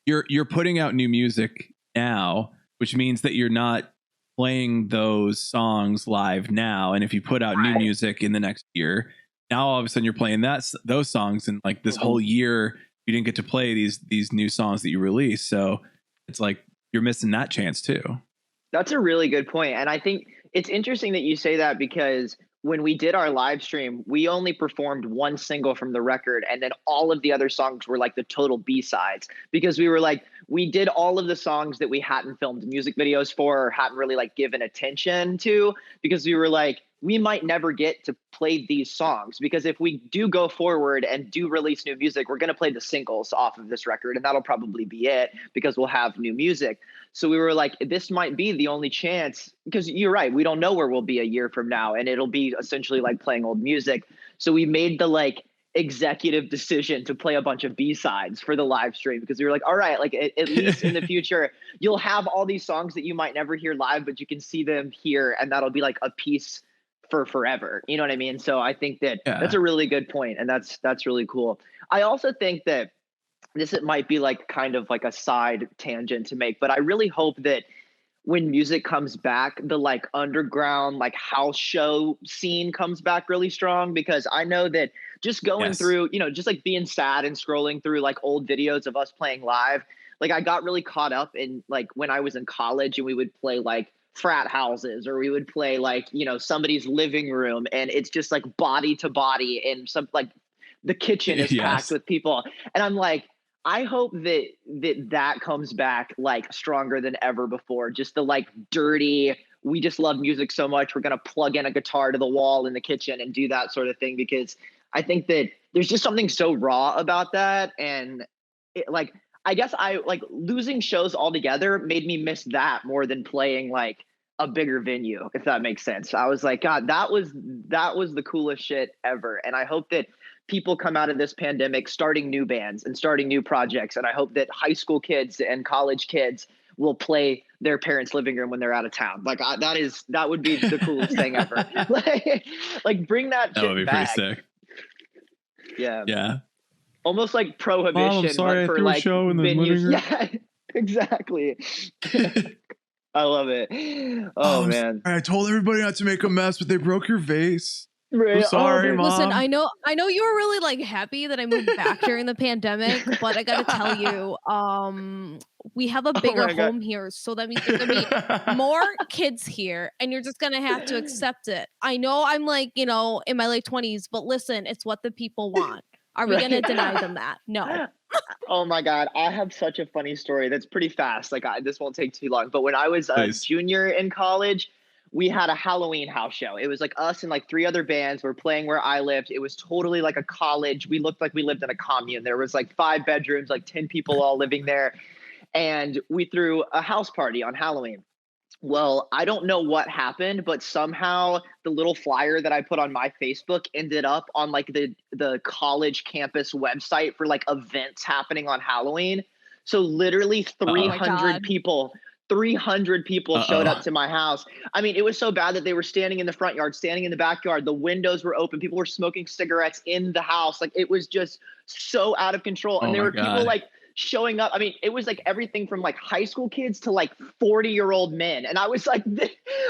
you're putting out new music now, which means that you're not playing those songs live now. And if you put out new music in the next year, now all of a sudden you're playing those songs, and like this whole year you didn't get to play these new songs that you released. So it's like you're missing that chance too. That's a really good point. And I think it's interesting that you say that, because when we did our live stream, we only performed one single from the record, and then all of the other songs were like the total B-sides, because we were like, we did all of the songs that we hadn't filmed music videos for or hadn't really like given attention to, because we were like, we might never get to play these songs, because if we do go forward and do release new music, we're going to play the singles off of this record, and that'll probably be it, because we'll have new music. So we were like, this might be the only chance, because you're right, we don't know where we'll be a year from now, and it'll be essentially like playing old music. So we made the like executive decision to play a bunch of B-sides for the live stream, because we were like, all right, like at least in the future, you'll have all these songs that you might never hear live, but you can see them here, and that'll be like a piece for forever. You know what I mean? So I think that that's a really good point, and that's really cool. I also think that it might be like kind of like a side tangent to make, but I really hope that when music comes back, the like underground, like house show scene comes back really strong, because I know that just going through, you know, just like being sad and scrolling through like old videos of us playing live, like I got really caught up in like when I was in college and we would play like frat houses, or we would play like, you know, somebody's living room, and it's just like body to body, and some like the kitchen is packed with people. And I'm like, I hope that comes back like stronger than ever before. Just the like dirty, we just love music so much, we're going to plug in a guitar to the wall in the kitchen and do that sort of thing, because I think that there's just something so raw about that. And it, like, I guess I like losing shows altogether made me miss that more than playing like a bigger venue, if that makes sense. I was like, God, that was the coolest shit ever. And I hope that people come out of this pandemic starting new bands and starting new projects. And I hope that high school kids and college kids will play their parents' living room when they're out of town. Like that would be the coolest thing ever. like bring that shit would be back. Pretty sick. Yeah. Yeah. Almost like Prohibition, Mom, I'm sorry, but for I threw like a show in the living room. Yeah, exactly. I love it. Oh man. Sorry, I told everybody not to make a mess, but they broke your vase. Right. I'm sorry, Mom. Listen, I know you were really like happy that I moved back during the pandemic, but I gotta tell you, we have a bigger home here, so that means there's gonna be more kids here, and you're just gonna have to accept it. I know I'm like, you know, in my late 20s, but listen, it's what the people want. Are we gonna deny them that? No. Oh my God. I have such a funny story that's pretty fast. Like this won't take too long, but when I was a junior in college, we had a Halloween house show. It was like us and like 3 other bands were playing where I lived. It was totally like a college. We looked like we lived in a commune. There was like 5 bedrooms, like 10 people all living there. And we threw a house party on Halloween. Well, I don't know what happened, but somehow the little flyer that I put on my Facebook ended up on like the college campus website for like events happening on Halloween. So literally 300 people 300 people showed up to my house. I mean, it was so bad that they were standing in the front yard, standing in the backyard. The windows were open. People were smoking cigarettes in the house. Like it was just so out of control. And there were people like showing up. I mean, it was like everything from like high school kids to like 40-year-old men. And I was like,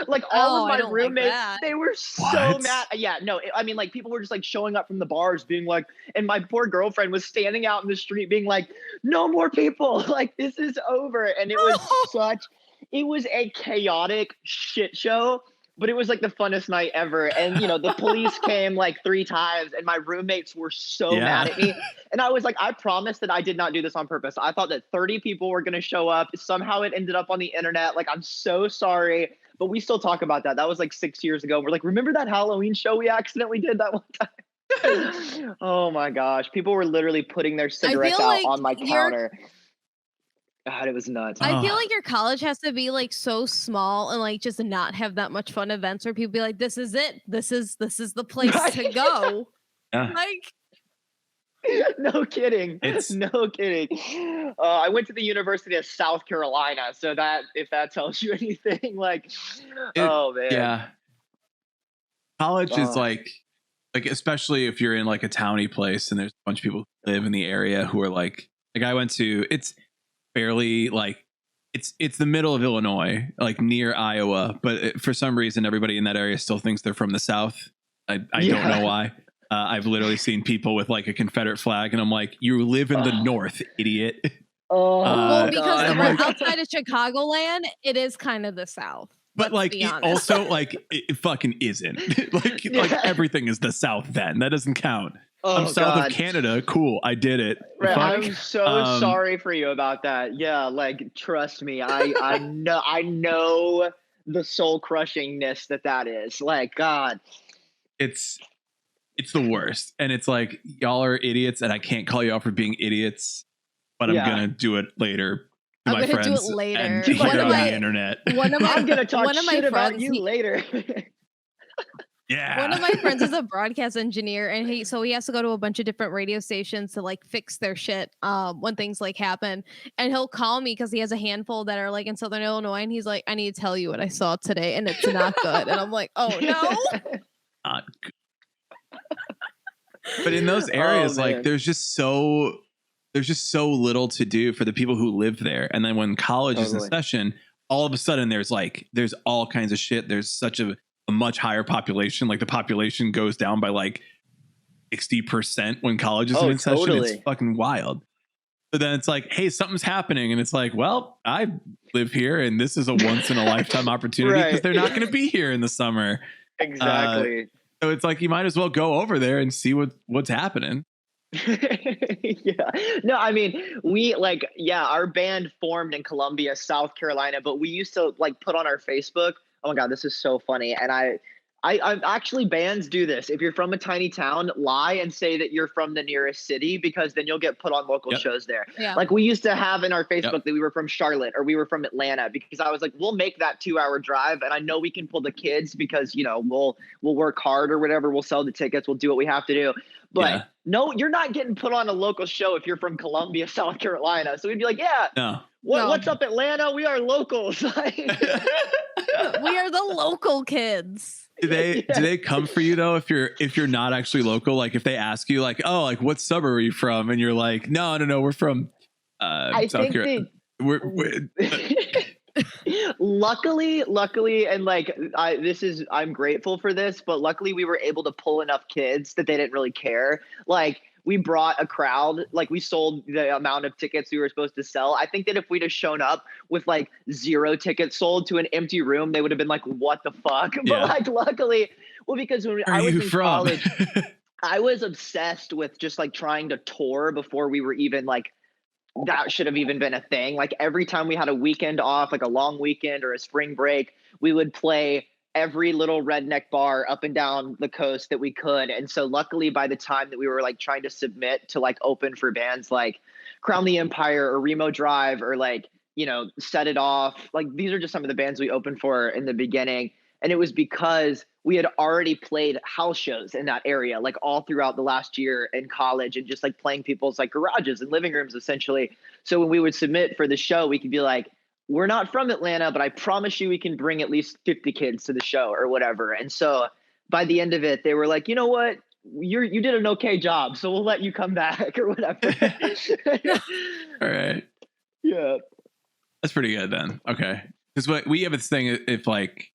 like all of my roommates, they were so mad. Yeah, no, I mean, like people were just like showing up from the bars being like, and my poor girlfriend was standing out in the street being like, no more people. Like this is over. And it was it was a chaotic shit show. But it was like the funnest night ever. And, you know, the police came like 3 times and my roommates were so mad at me. And I was like, I promise that I did not do this on purpose. I thought that 30 people were going to show up. Somehow it ended up on the internet. Like, I'm so sorry. But we still talk about that. That was like 6 years ago. We're like, remember that Halloween show we accidentally did that one time? Oh my gosh. People were literally putting their cigarettes out on my counter. God, it was nuts. I feel like your college has to be like so small and like just not have that much fun events where people be like, this is it. This is the place to go. Like, no kidding. No kidding. I went to the University of South Carolina. So that, if that tells you anything, like, oh man. Yeah. College is like, especially if you're in like a towny place and there's a bunch of people who live in the area who are like Like I went to, it's barely like, it's the middle of Illinois, like near Iowa, but for some reason, everybody in that area still thinks they're from the South. I don't know why. I've literally seen people with like a Confederate flag, and I'm like, you live in the North, idiot. Well, because outside of Chicagoland, it is kind of the South. But like, it also like it fucking isn't. like everything is the South. Then that doesn't count. I'm south of Canada. Cool, I did it. Right, I'm so sorry for you about that. Yeah, like trust me, I know the soul crushingness that is. Like God, it's the worst, and it's like y'all are idiots, and I can't call you out for being idiots, but I'm gonna do it later. I'm gonna do it later. And here on the internet. I'm gonna talk shit about you later. Yeah. One of my friends is a broadcast engineer, and he has to go to a bunch of different radio stations to like fix their shit when things like happen. And he'll call me because he has a handful that are like in Southern Illinois, and he's like, I need to tell you what I saw today, and it's not good. And I'm like, oh no. Not good. But in those areas, like there's just so little to do for the people who live there. And then when college is in session, all of a sudden there's all kinds of shit. There's such a much higher population. Like the population goes down by like 60% when college is in session. It's fucking wild. But then it's like, hey, something's happening. And it's like, well, I live here and this is a once in a lifetime opportunity because they're not going to be here in the summer. Exactly. So it's like, you might as well go over there and see what's happening. Yeah. No, I mean, our band formed in Columbia, South Carolina, but we used to like put on our Facebook. Oh my God, this is so funny. And I actually, bands do this. If you're from a tiny town, lie and say that you're from the nearest city, because then you'll get put on local shows there. Yeah. Like we used to have in our Facebook that we were from Charlotte or we were from Atlanta, because I was like, we'll make that 2-hour drive. And I know we can pull the kids because, you know, we'll work hard or whatever. We'll sell the tickets. We'll do what we have to do. But no, you're not getting put on a local show if you're from Columbia, South Carolina. So we'd be like, what's up, Atlanta? We are locals. We are the local kids. Do they come for you though if you're not actually local? Like if they ask you like, oh, like what suburb are you from? And you're like, no, we're from South Carolina. Luckily, and like I'm grateful for this, but luckily we were able to pull enough kids that they didn't really care. Like we brought a crowd, like we sold the amount of tickets we were supposed to sell. I think that if we'd have shown up with like 0 tickets sold to an empty room, they would have been like, what the fuck? Yeah. But like luckily, because when I was in college, I was obsessed with just like trying to tour before we were even like, that should have even been a thing. Like every time we had a weekend off, like a long weekend or a spring break, we would play every little redneck bar up and down the coast that we could. And so luckily by the time that we were like trying to submit to like open for bands like Crown the Empire or Remo Drive or like, you know, Set It Off, like these are just some of the bands we opened for in the beginning. And it was because we had already played house shows in that area, like all throughout the last year in college, and just like playing people's like garages and living rooms essentially. So when we would submit for the show, we could be like, we're not from Atlanta, but I promise you we can bring at least 50 kids to the show or whatever. And so by the end of it, they were like, you know what? You did an okay job, so we'll let you come back or whatever. All right. Yeah. That's pretty good then. Okay. Because we have this thing, if like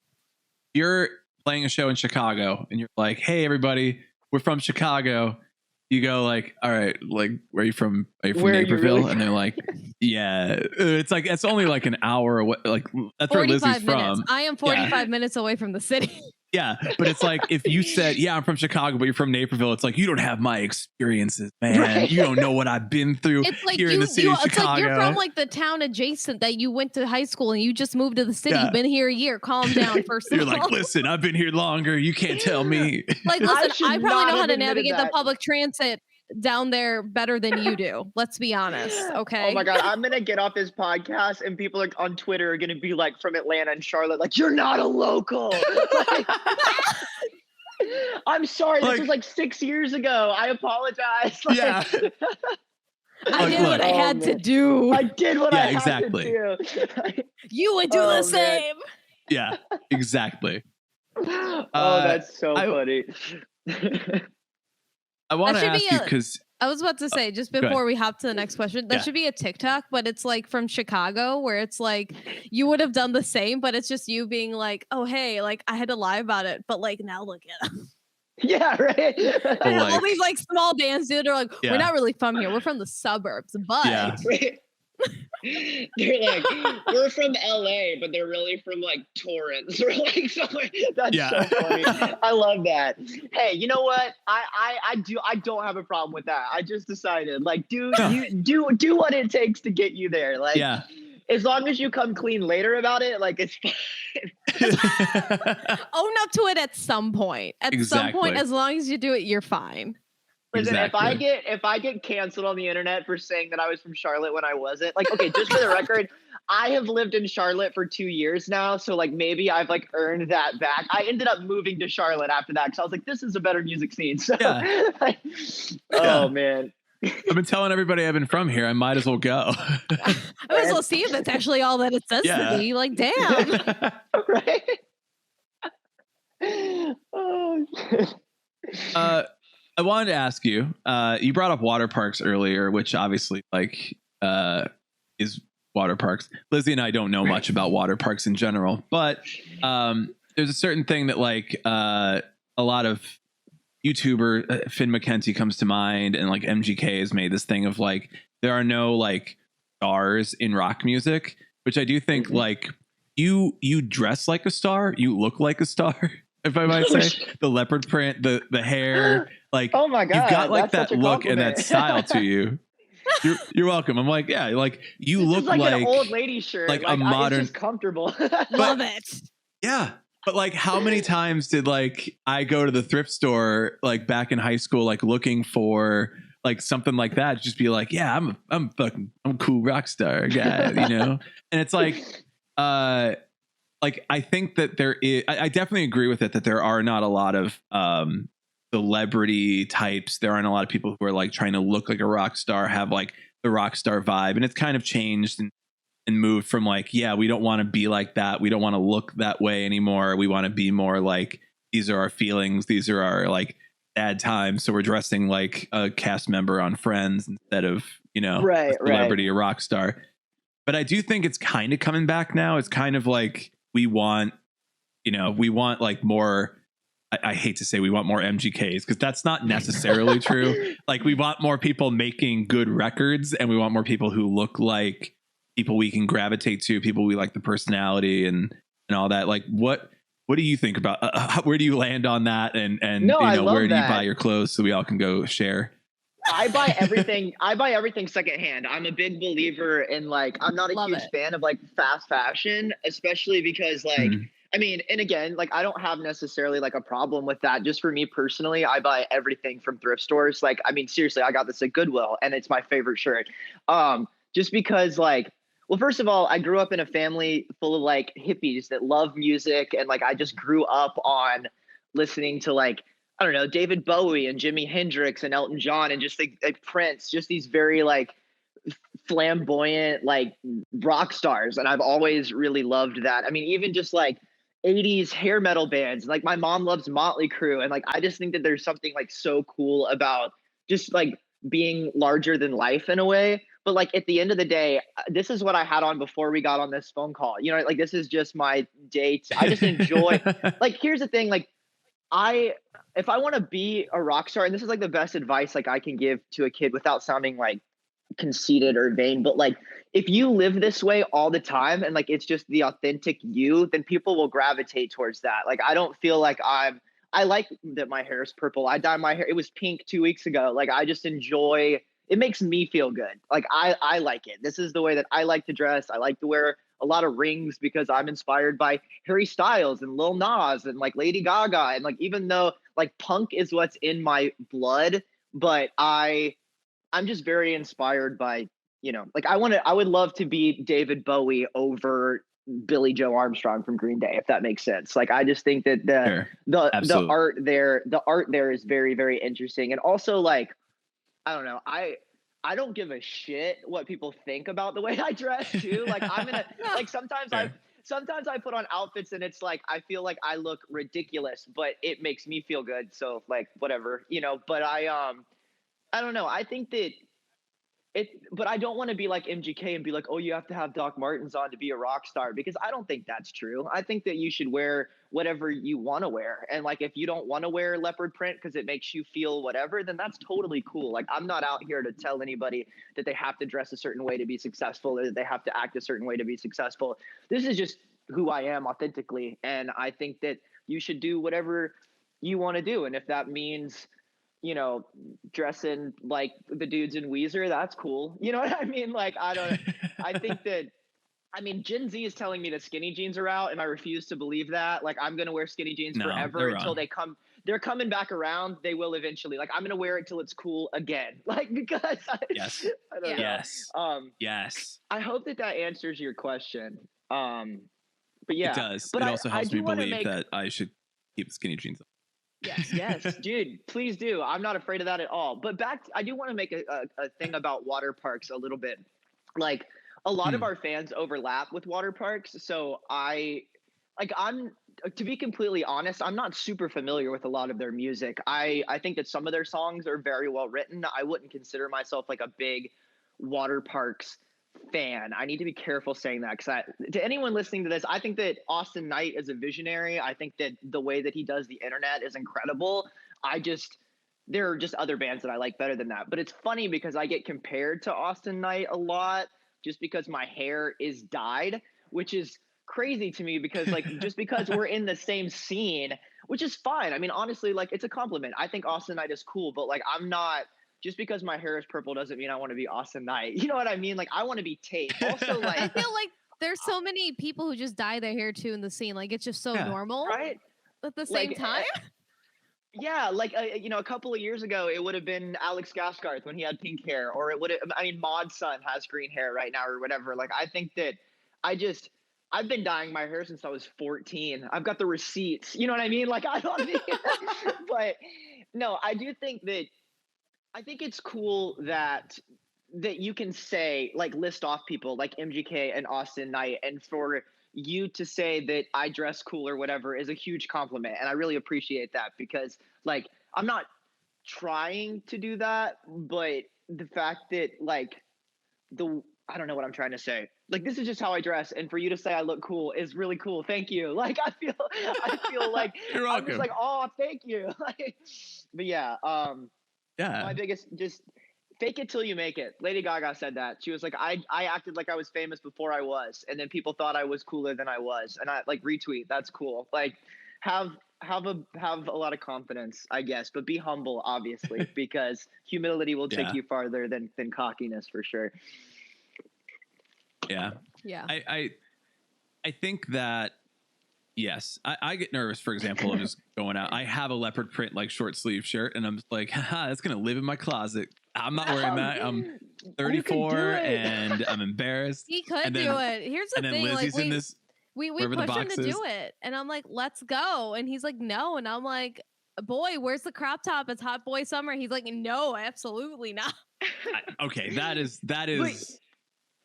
you're playing a show in Chicago and you're like, hey, everybody, we're from Chicago. You go like, all right, like, where are you from? Are you from Naperville? Really? And they're like, yeah. It's like, it's only like an hour away. Like, that's where Lizzie's from. I am 45 minutes away from the city. Yeah. But it's like, if you said, yeah, I'm from Chicago, but you're from Naperville, it's like, you don't have my experiences, man. Right. You don't know what I've been through here in the city of Chicago. It's like you're from like the town adjacent that you went to high school and you just moved to the city. Yeah. You've been here a year. Calm down, first of all. You're like, listen, I've been here longer. You can't tell me. Like, listen, I probably know how to navigate the public transit down there better than you do. Let's be honest. Okay. Oh my God. I'm going to get off this podcast and people are on Twitter are going to be like from Atlanta and Charlotte, like, you're not a local. Like, I'm sorry. This was like 6 years ago. I apologize. Like, yeah. I did what I had to do. I did what I had to do. You would do the same. Man. Yeah, exactly. That's so funny. I want to ask you because I was about to say, just before we hop to the next question, that should be a TikTok, but it's like from Chicago, where it's like you would have done the same, but it's just you being like, oh, hey, like I had to lie about it, but like now look at them. Yeah, right. And all these like small bands, dude, are like, we're not really from here. We're from the suburbs, but they're like, we're from LA, but they're really from like Torrance or like somewhere. That's so funny. I love that. Hey, you know what? I don't have a problem with that. I just decided, like, do what it takes to get you there. Like, as long as you come clean later about it, like it's fine. Own up to it at some point. At some point, as long as you do it, you're fine. Listen, if I get canceled on the internet for saying that I was from Charlotte when I wasn't, like, okay, just for the record, I have lived in Charlotte for 2 years now, so like maybe I've like earned that back. I ended up moving to Charlotte after that because I was like, this is a better music scene. So, oh man. I've been telling everybody I've been from here. I might as well go. I might as well see if that's actually all that it says to me. Like, damn. Right? Oh, I wanted to ask you, you brought up water parks earlier, which obviously like is water parks. Lizzie and I don't know much about water parks in general, but there's a certain thing that like a lot of YouTuber Finn McKenzie comes to mind, and like MGK has made this thing of like there are no like stars in rock music, which I do think like you dress like a star, you look like a star. If I might say, the leopard print, the hair, like, oh my God, you've got like that look and that style to you. You're welcome. I'm like, yeah, like you look like an old lady shirt, like a modern, it's just comfortable. Love it. Yeah, but like, how many times did like I go to the thrift store like back in high school, like looking for like something like that, just be like, yeah, I'm a cool rock star guy, you know? And it's like, like I think that there is, I definitely agree with it that there are not a lot of celebrity types. There aren't a lot of people who are like trying to look like a rock star, have like the rock star vibe, and it's kind of changed and moved from like, yeah, we don't want to be like that, we don't want to look that way anymore. We want to be more like, these are our feelings, these are our like bad times, so we're dressing like a cast member on Friends instead of, you know, a celebrity or rock star. But I do think it's kind of coming back now. It's kind of like we want like more. I hate to say we want more MGKs because that's not necessarily true. Like we want more people making good records, and we want more people who look like people we can gravitate to, people we like the personality and all that. Like what do you think about where do you land on that? And no, you know, where do you buy your clothes so we all can go share? I buy everything secondhand. I'm a big believer in like, I'm not a huge fan of like fast fashion, especially because like, I mean, and again, like I don't have necessarily like a problem with that. Just for me personally, I buy everything from thrift stores. Like, I mean, seriously, I got this at Goodwill and it's my favorite shirt. Just because like, well, first of all, I grew up in a family full of like hippies that love music. And like, I just grew up on listening to like, I don't know, David Bowie and Jimi Hendrix and Elton John and just like Prince, just these very like flamboyant, like rock stars. And I've always really loved that. I mean, even just like 80s hair metal bands, like my mom loves Motley Crue. And like, I just think that there's something like so cool about just like being larger than life in a way. But like at the end of the day, this is what I had on before we got on this phone call. You know, like this is just my date. I just enjoy, like, here's the thing, like if I want to be a rock star, and this is like the best advice like I can give to a kid without sounding like conceited or vain, but like if you live this way all the time and like it's just the authentic you, then people will gravitate towards that. Like I don't feel like I like that my hair is purple. I dyed my hair, it was pink 2 weeks ago. Like I just enjoy, it makes me feel good. Like I like it. This is the way that I like to dress. I like to wear a lot of rings because I'm inspired by Harry Styles and Lil Nas and like Lady Gaga. And like, even though like punk is what's in my blood, but I'm just very inspired by, you know, like I would love to be David Bowie over Billy Joe Armstrong from Green Day, if that makes sense. Like, I just think that the art there is very, very interesting. And also like, I don't know, I don't give a shit what people think about the way I dress too. Like I'm gonna like sometimes I put on outfits and it's like I feel like I look ridiculous, but it makes me feel good. So like whatever, you know. But I don't know. I think that but I don't want to be like MGK and be like, oh, you have to have Doc Martens on to be a rock star, because I don't think that's true. I think that you should wear whatever you want to wear. And like, if you don't want to wear leopard print because it makes you feel whatever, then that's totally cool. Like, I'm not out here to tell anybody that they have to dress a certain way to be successful, or that they have to act a certain way to be successful. This is just who I am authentically. And I think that you should do whatever you want to do. And if that means, you know, dressing like the dudes in Weezer, that's cool. You know what I mean? Like, I think that, I mean, Gen Z is telling me that skinny jeans are out, and I refuse to believe that. Like, I'm going to wear skinny jeans forever until they're coming back around. They will eventually. Like, I'm going to wear it till it's cool again. Like, because I don't know. Yes. I hope that answers your question. But yeah. It does. But it also helps me believe that I should keep skinny jeans on. Yes, dude, please do. I'm not afraid of that at all. But I do want to make a thing about water parks a little bit. Like, a lot of our fans overlap with water parks. So I'm, to be completely honest, I'm not super familiar with a lot of their music. I think that some of their songs are very well written. I wouldn't consider myself like a big water parks fan. I need to be careful saying that, because to anyone listening to this, I think that Austin Knight is a visionary. I think that the way that he does the internet is incredible. There are just other bands that I like better than that. But it's funny because I get compared to Austin Knight a lot just because my hair is dyed, which is crazy to me, because like, just because we're in the same scene, which is fine. I mean, honestly, like, it's a compliment. I think Austin Knight is cool, but like, I'm not. Just because my hair is purple doesn't mean I want to be Austin Knight. You know what I mean? Like, I want to be Tate. Also, like, I feel like there's so many people who just dye their hair too in the scene. Like, it's just so normal, right? At the same time. Yeah, like a couple of years ago, it would have been Alex Gaskarth when he had pink hair, or it would have. I mean, Maud's son has green hair right now, or whatever. Like, I think that I've been dyeing my hair since I was 14. I've got the receipts. You know what I mean? Like, I don't. But no, I do think that. I think it's cool that you can say, like, list off people like MGK and Austin Knight, and for you to say that I dress cool or whatever is a huge compliment. And I really appreciate that, because like, I'm not trying to do that, but the fact that like I don't know what I'm trying to say. Like, this is just how I dress. And for you to say I look cool is really cool. Thank you. Like, I feel like You're welcome. I'm just like, oh, thank you. But yeah. Yeah. My biggest, just fake it till you make it. Lady Gaga said that. She was like, I acted like I was famous before I was, and then people thought I was cooler than I was. And I like, retweet. That's cool. Like, have a lot of confidence, I guess, but be humble, obviously, because humility will take you farther than cockiness, for sure. Yeah. Yeah. I think that, yes, I get nervous, for example, of just going out. I have a leopard print, like, short sleeve shirt, and I'm just like, haha, that's going to live in my closet. I'm not wearing that. I'm 34 and I'm embarrassed. He could do it. Here's the thing. And then Lizzie's like, in this. We pushed him to do it. And I'm like, let's go. And he's like, no. And I'm like, boy, where's the crop top? It's hot boy summer. He's like, no, absolutely not. Okay, that is. Wait.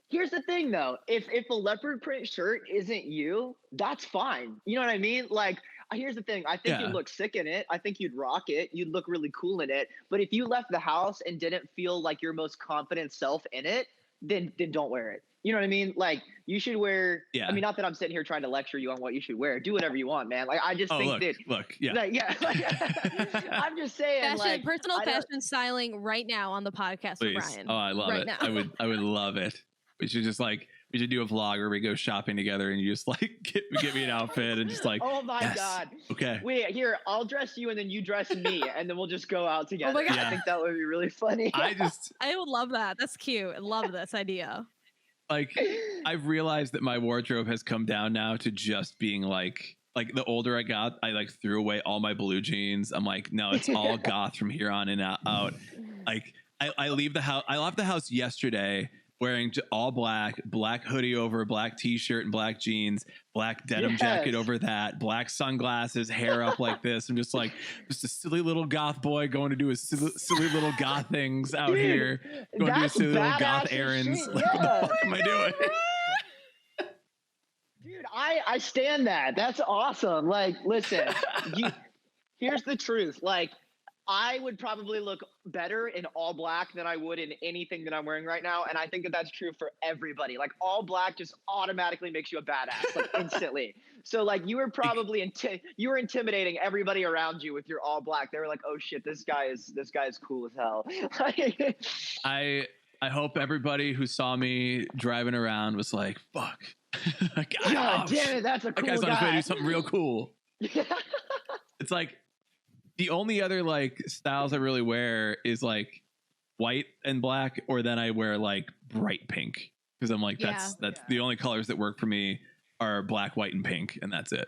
Here's the thing, though. If a leopard print shirt isn't you, that's fine. You know what I mean? Like, here's the thing. I think you'd look sick in it. I think you'd rock it. You'd look really cool in it. But if you left the house and didn't feel like your most confident self in it, then don't wear it. You know what I mean? Like, you should wear. Yeah. I mean, not that I'm sitting here trying to lecture you on what you should wear. Do whatever you want, man. Like, I just think look, yeah. Like, yeah. Like, I'm just saying. Personal fashion styling right now on the podcast with Brian. Oh, I love it. Now. I would love it. We should do a vlog where we go shopping together and you just like get me an outfit and just like, oh my God. Okay. Wait, here, I'll dress you and then you dress me and then we'll just go out together. Oh my God. I think that would be really funny. I would love that. That's cute. I love this idea. Like, I've realized that my wardrobe has come down now to just being like the older I got, I like threw away all my blue jeans. I'm like, no, it's all goth from here on and out. Like, I leave the house. I left the house yesterday wearing all black hoodie over black t-shirt and black jeans, black denim jacket over that, black sunglasses, hair up like this. I'm just a silly little goth boy going to do his silly little goth things out here, going to do silly little goth errands. Like, what am I doing? Dude, I stand that. That's awesome. Like, listen, here's the truth. Like, I would probably look better in all black than I would in anything that I'm wearing right now. And I think that that's true for everybody. Like all black just automatically makes you a badass, like instantly. So like you were probably you were intimidating everybody around you with your all black. They were like, oh shit, this guy is cool as hell. I hope everybody who saw me driving around was like, fuck. God damn it, that's a cool guy. That guy's on his way to do something real cool. It's like, the only other like styles I really wear is like white and black, or then I wear like bright pink because I'm like that's the only colors that work for me are black, white, and pink, and that's it.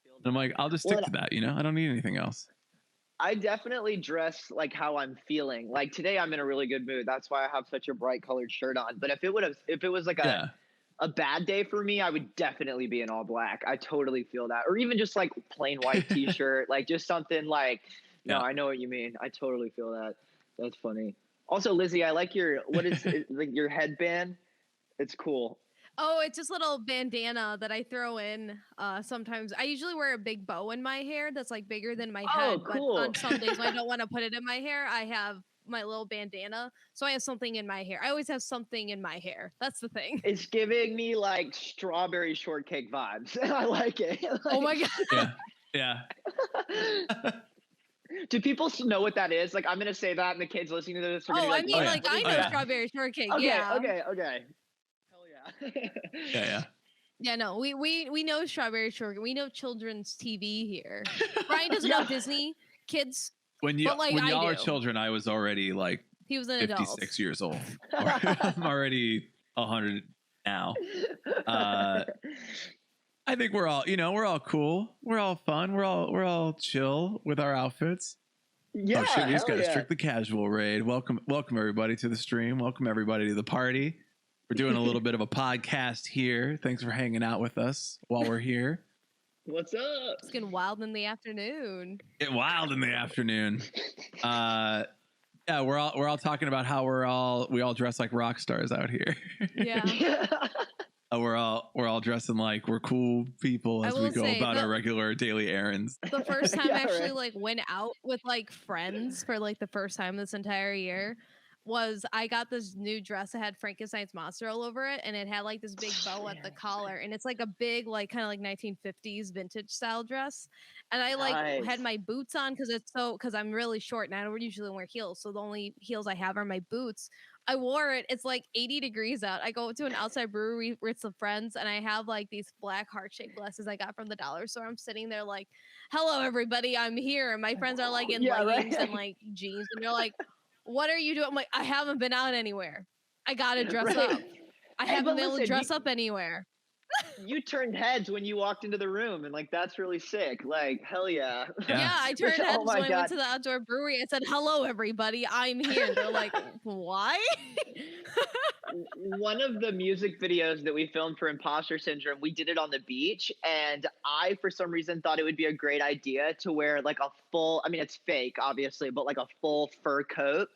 And I'm like, I'll just stick to that, you know. I don't need anything else. I definitely dress like how I'm feeling. Like today, I'm in a really good mood. That's why I have such a bright colored shirt on. But if it was like a bad day for me, I would definitely be in all black. I totally feel that. Or even just like plain white t-shirt, like just something like, no, I know what you mean. I totally feel that. That's funny. Also, Lizzie, I like what is like your headband? It's cool. Oh, it's just a little bandana that I throw in sometimes. I usually wear a big bow in my hair that's like bigger than my head. Cool. But on some days when I don't want to put it in my hair, I have my little bandana, so I have something in my hair. I always have something in my hair. That's the thing. It's giving me like strawberry shortcake vibes. I like it. Oh my god. Yeah. Do people know what that is? Like, I'm gonna say that, and the kids listening to this are gonna be like, I know strawberry shortcake. Okay, yeah. Okay. Hell yeah. Yeah. Yeah, no, we know strawberry shortcake. We know children's TV here. Brian doesn't know Disney kids. When y'all are children, I was already like he was an 56 adult. Years old. I'm already 100 now. I think we're all cool. We're all fun. We're all chill with our outfits. Yeah. Oh shit, we just got a strictly casual raid. Welcome everybody to the stream. Welcome everybody to the party. We're doing a little bit of a podcast here. Thanks for hanging out with us while we're here. What's up? It's getting wild in the afternoon. Get wild in the afternoon. Yeah, we're all talking about how we all dress like rock stars out here. Yeah. We're all dressing like we're cool people as we go about our regular daily errands. The first time I actually like went out with like friends for like the first time this entire year was I got this new dress that had Frankenstein's monster all over it, and it had like this big bow at the collar, and it's like a big like kind of like 1950s vintage style dress. And I like had my boots on because I'm really short and I don't usually wear heels, so the only heels I have are my boots. I wore it. It's like 80 degrees out. I go to an outside brewery with some friends, and I have like these black heart-shaped glasses I got from the dollar store. I'm sitting there like, "Hello, everybody, I'm here." And my friends are like in leggings and like jeans, and they're like, "What are you doing?" I'm like, "I haven't been out anywhere. I gotta dress up. I haven't been able to dress up anywhere." You turned heads when you walked into the room, and like that's really sick. Like, hell yeah. Yeah, I turned heads when I went to the outdoor brewery. I said, "Hello, everybody, I'm here." They're like, "Why?" One of the music videos that we filmed for Imposter Syndrome, we did it on the beach, and I, for some reason, thought it would be a great idea to wear like a full, I mean, it's fake, obviously, but like a full fur coat.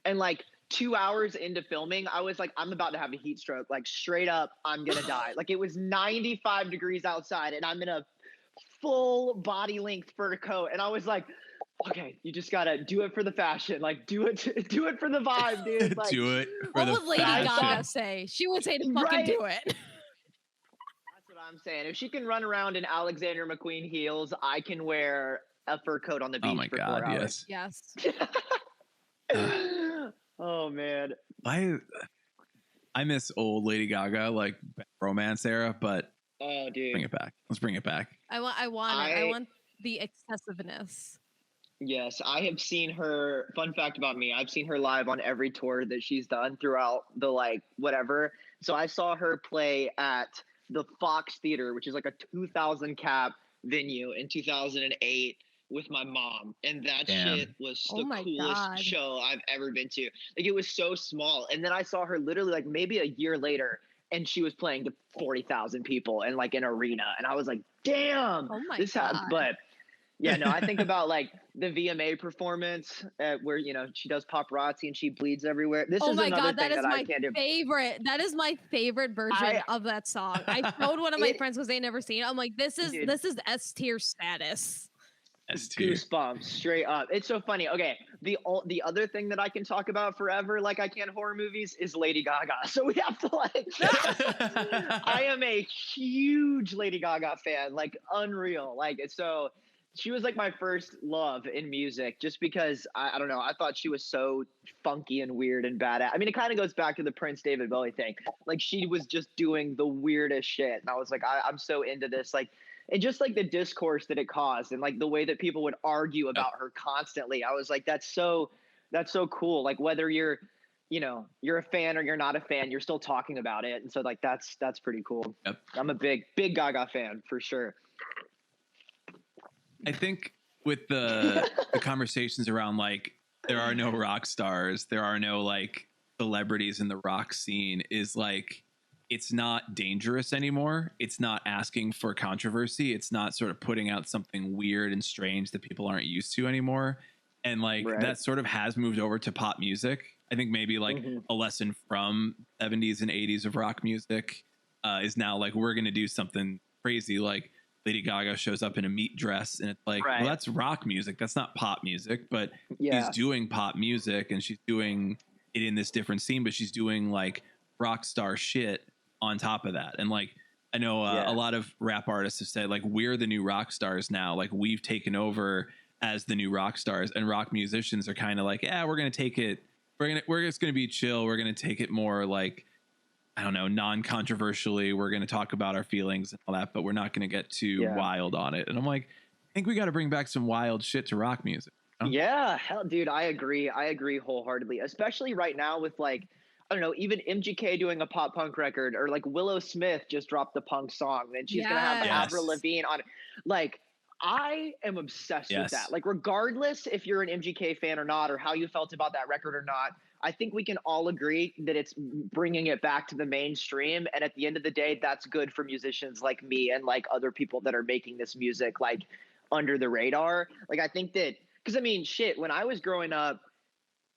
And like 2 hours into filming, I was like, I'm about to have a heat stroke. Like straight up, I'm going to die. Like it was 95 degrees outside, and I'm in a full body length fur coat. And I was like, okay, you just gotta do it for the fashion. Like, do it for the vibe, dude. Like, do it. What would Lady Gaga say? She would say to fucking do it. That's what I'm saying. If she can run around in Alexander McQueen heels, I can wear a fur coat on the beach. Oh my for God, 4 hours. Yes. Oh man, I miss old Lady Gaga, like romance era, but oh dude, bring it back. Let's bring it back. I want the excessiveness. Yes, I have seen her. Fun fact about me, I've seen her live on every tour that she's done throughout the like whatever. So I saw her play at the Fox Theater, which is like a 2,000 cap venue in 2008 with my mom. And that shit was the coolest show I've ever been to. Like it was so small. And then I saw her literally like maybe a year later, and she was playing to 40,000 people and like an arena. And I was like, damn, but yeah, no, I think about like the VMA performance where, you know, she does paparazzi and she bleeds everywhere. This is another thing that I can't do. That is my favorite version of that song. I told one of my friends because they never seen it. I'm like, this is S tier status. Goosebumps straight up. It's so funny. Okay, the other thing that I can talk about forever, like I can horror movies, is Lady Gaga. So we have to like. I am a huge Lady Gaga fan, like unreal. Like so, she was like my first love in music, just because I don't know. I thought she was so funky and weird and badass. I mean, it kind of goes back to the Prince David Bowie thing. Like she was just doing the weirdest shit, and I was like, I'm so into this. Like. And just like the discourse that it caused and like the way that people would argue about her constantly, I was like, that's so cool. Like whether you're a fan or you're not a fan, you're still talking about it. And so like, that's pretty cool. Yep. I'm a big Gaga fan for sure. I think with the conversations around like, there are no rock stars, there are no like celebrities in the rock scene is like, it's not dangerous anymore. It's not asking for controversy. It's not sort of putting out something weird and strange that people aren't used to anymore. And like that sort of has moved over to pop music. I think maybe like a lesson from 70s and 80s of rock music is now like, we're going to do something crazy. Like Lady Gaga shows up in a meat dress and it's like, well, that's rock music. That's not pop music, but she's doing pop music and she's doing it in this different scene, but she's doing like rock star shit on top of that. And like, I know a lot of rap artists have said like, we're the new rock stars now. Like we've taken over as the new rock stars, and rock musicians are kind of like, yeah, we're going to take it. We're just going to be chill. We're going to take it more like, I don't know, non-controversially. We're going to talk about our feelings and all that, but we're not going to get too wild on it. And I'm like, I think we got to bring back some wild shit to rock music. You know? Yeah, hell, dude, I agree. I agree wholeheartedly, especially right now with like, I don't know, even MGK doing a pop punk record, or like Willow Smith just dropped the punk song and she's going to have Avril Lavigne on it. Like, I am obsessed with that. Like, regardless if you're an MGK fan or not, or how you felt about that record or not, I think we can all agree that it's bringing it back to the mainstream. And at the end of the day, that's good for musicians like me and like other people that are making this music like under the radar. Like, I think that, because I mean, shit, when I was growing up,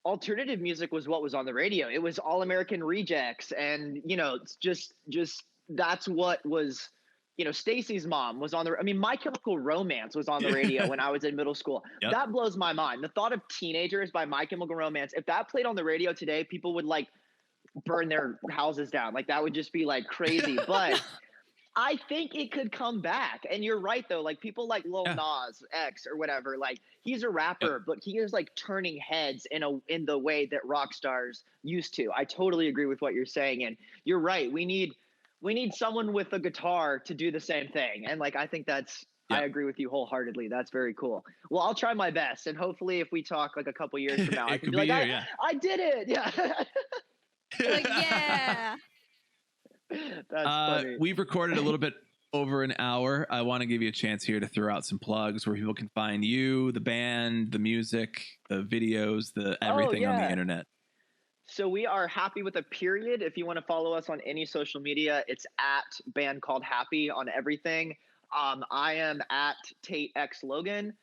alternative music was what was on the radio. It was All American Rejects, and just that's what was. Stacy's Mom was on the. I mean, My Chemical Romance was on the radio when I was in middle school. Yep. That blows my mind. The thought of Teenagers by My Chemical Romance. If that played on the radio today, people would like burn their houses down. Like that would just be like crazy. But I think it could come back. And you're right though. Like people like Lil Nas X or whatever, like he's a rapper, but he is like turning heads in the way that rock stars used to. I totally agree with what you're saying. And you're right. We need someone with a guitar to do the same thing. And like, I think I agree with you wholeheartedly. That's very cool. Well, I'll try my best. And hopefully if we talk like a couple years from now, I can be like, I did it. Yeah. Like, yeah. That's funny. We've recorded a little bit over an hour. I want to give you a chance here to throw out some plugs where people can find you, the band, the music, the videos, the everything on the internet. So we are Happy with a period. If you want to follow us on any social media, it's at Band Called Happy on everything. I am at Tate Logan.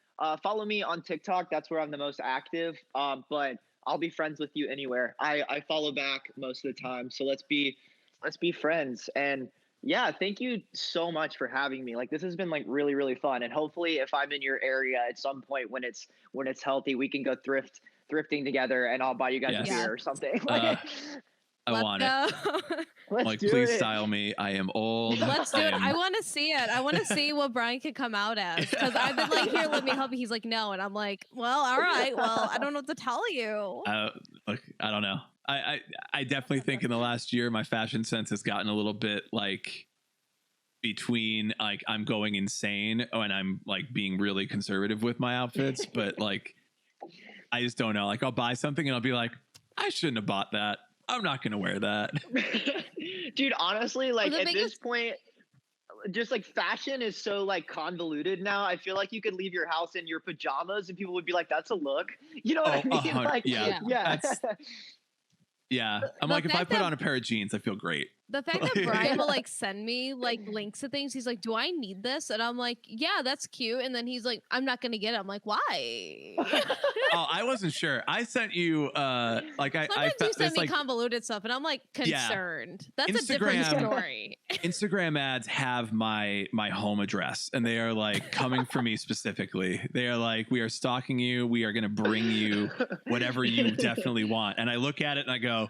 Follow me on TikTok. That's where I'm the most active. But I'll be friends with you anywhere. I follow back most of the time. So let's be friends. And yeah, thank you so much for having me. Like this has been like really, really fun. And hopefully if I'm in your area at some point when it's healthy, we can go thrifting together and I'll buy you guys a beer or something. I want it. Like, please style me. I am old. Let's do it. I want to see it. I want to see what Brian could come out as. Because I've been like, here, let me help you. He's like, no. And I'm like, well, all right. Well, I don't know what to tell you. Look, I don't know. I definitely think in the last year, my fashion sense has gotten a little bit like between like I'm going insane and I'm like being really conservative with my outfits. But like, I just don't know. Like I'll buy something and I'll be like, I shouldn't have bought that. I'm not going to wear that. Dude, honestly, like at this point, just like fashion is so like convoluted now. I feel like you could leave your house in your pajamas and people would be like, that's a look. You know what I mean? Like, yeah. I'm like, if I put on a pair of jeans, I feel great. The fact that Brian will like send me like links to things, he's like, do I need this? And I'm like, yeah, that's cute. And then he's like, I'm not gonna get it. I'm like, why? Oh, I wasn't sure. I sent you like sometimes you send me like, convoluted stuff and I'm like concerned. Yeah. That's a different story. Instagram ads have my home address and they are like coming for me specifically. They are like, we are stalking you, we are gonna bring you whatever you definitely want. And I look at it and I go,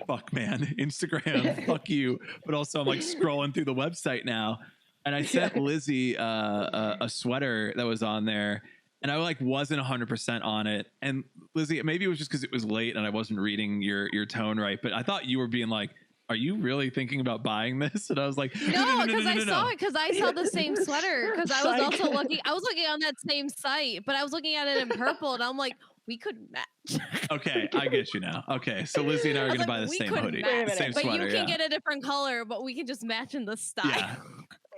fuck man, Instagram, fuck you. But also I'm like scrolling through the website now, and I sent Lizzie a sweater that was on there, and I like wasn't 100% on it. And Lizzie, maybe it was just because it was late and I wasn't reading your tone right, but I thought you were being like, are you really thinking about buying this? And I was like, no, because I saw it because I saw the same sweater because I was also looking. I was looking on that same site, but I was looking at it in purple, and I'm like, we could match. Okay, I get you now. Okay, so Lizzie and I are going to buy the same hoodie, same but sweater. You can get a different color, but we can just match in the style. Yeah.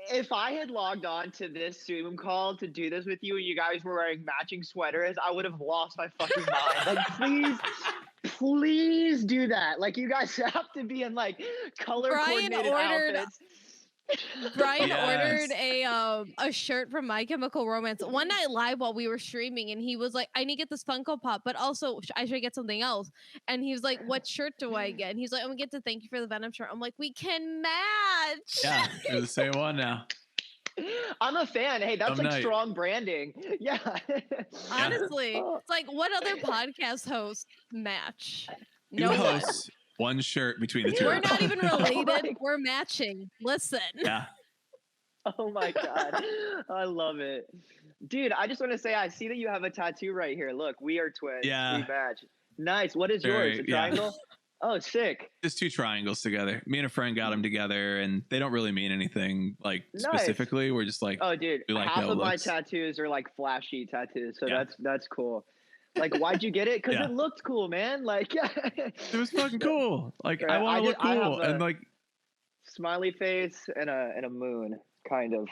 If I had logged on to this Zoom call to do this with you and you guys were wearing matching sweaters, I would have lost my fucking mind. Like, please do that. Like, you guys have to be in like color coordinated outfits. Brian ordered a shirt from My Chemical Romance one night live while we were streaming, and he was like, I need to get this Funko Pop, but also I should get something else. And he was like, what shirt do I get? And he's like, I'm gonna get to thank you for the Venom shirt. I'm like, we can match. Yeah, you're the same one now. I'm a fan. Hey, that's like strong branding. Yeah. Honestly, it's like, what other podcast hosts match? No hosts. One shirt between the two. We're not even related. We're matching. Listen. Yeah. Oh my God. I love it. Dude, I just want to say, I see that you have a tattoo right here. Look, we are twins. Yeah. We match. Nice. What is yours? A triangle? Yeah. Oh, sick. Just two triangles together. Me and a friend got them together, and they don't really mean anything like specifically. We're just like, oh, dude, like half of my tattoos are like flashy tattoos. So that's cool. Like, why'd you get it? Because it looked cool, man. Like, it was fucking cool. Like, I want to look cool, and like smiley face and a moon, kind of.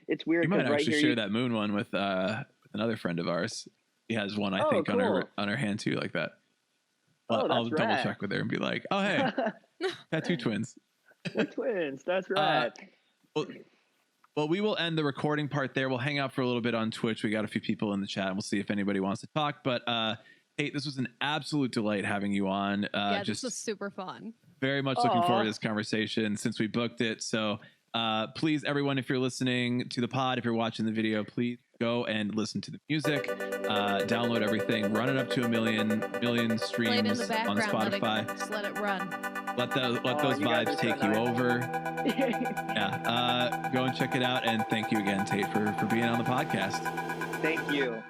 It's weird. You might actually share that moon one with another friend of ours. He has one, I think, cool. on her hand too, like that. I'll double check with her and be like, oh hey, tattoo twins. We're twins. That's right. Well, we will end the recording part there. We'll hang out for a little bit on Twitch. We got a few people in the chat, and we'll see if anybody wants to talk. But Tate, this was an absolute delight having you on. This was super fun. Very much looking forward to this conversation since we booked it. So please, everyone, if you're listening to the pod, if you're watching the video, please go and listen to the music, download everything, run it up to a million streams on Spotify. Just let it run. Let those vibes take you over. Yeah. Go and check it out. And thank you again, Tate, for being on the podcast. Thank you.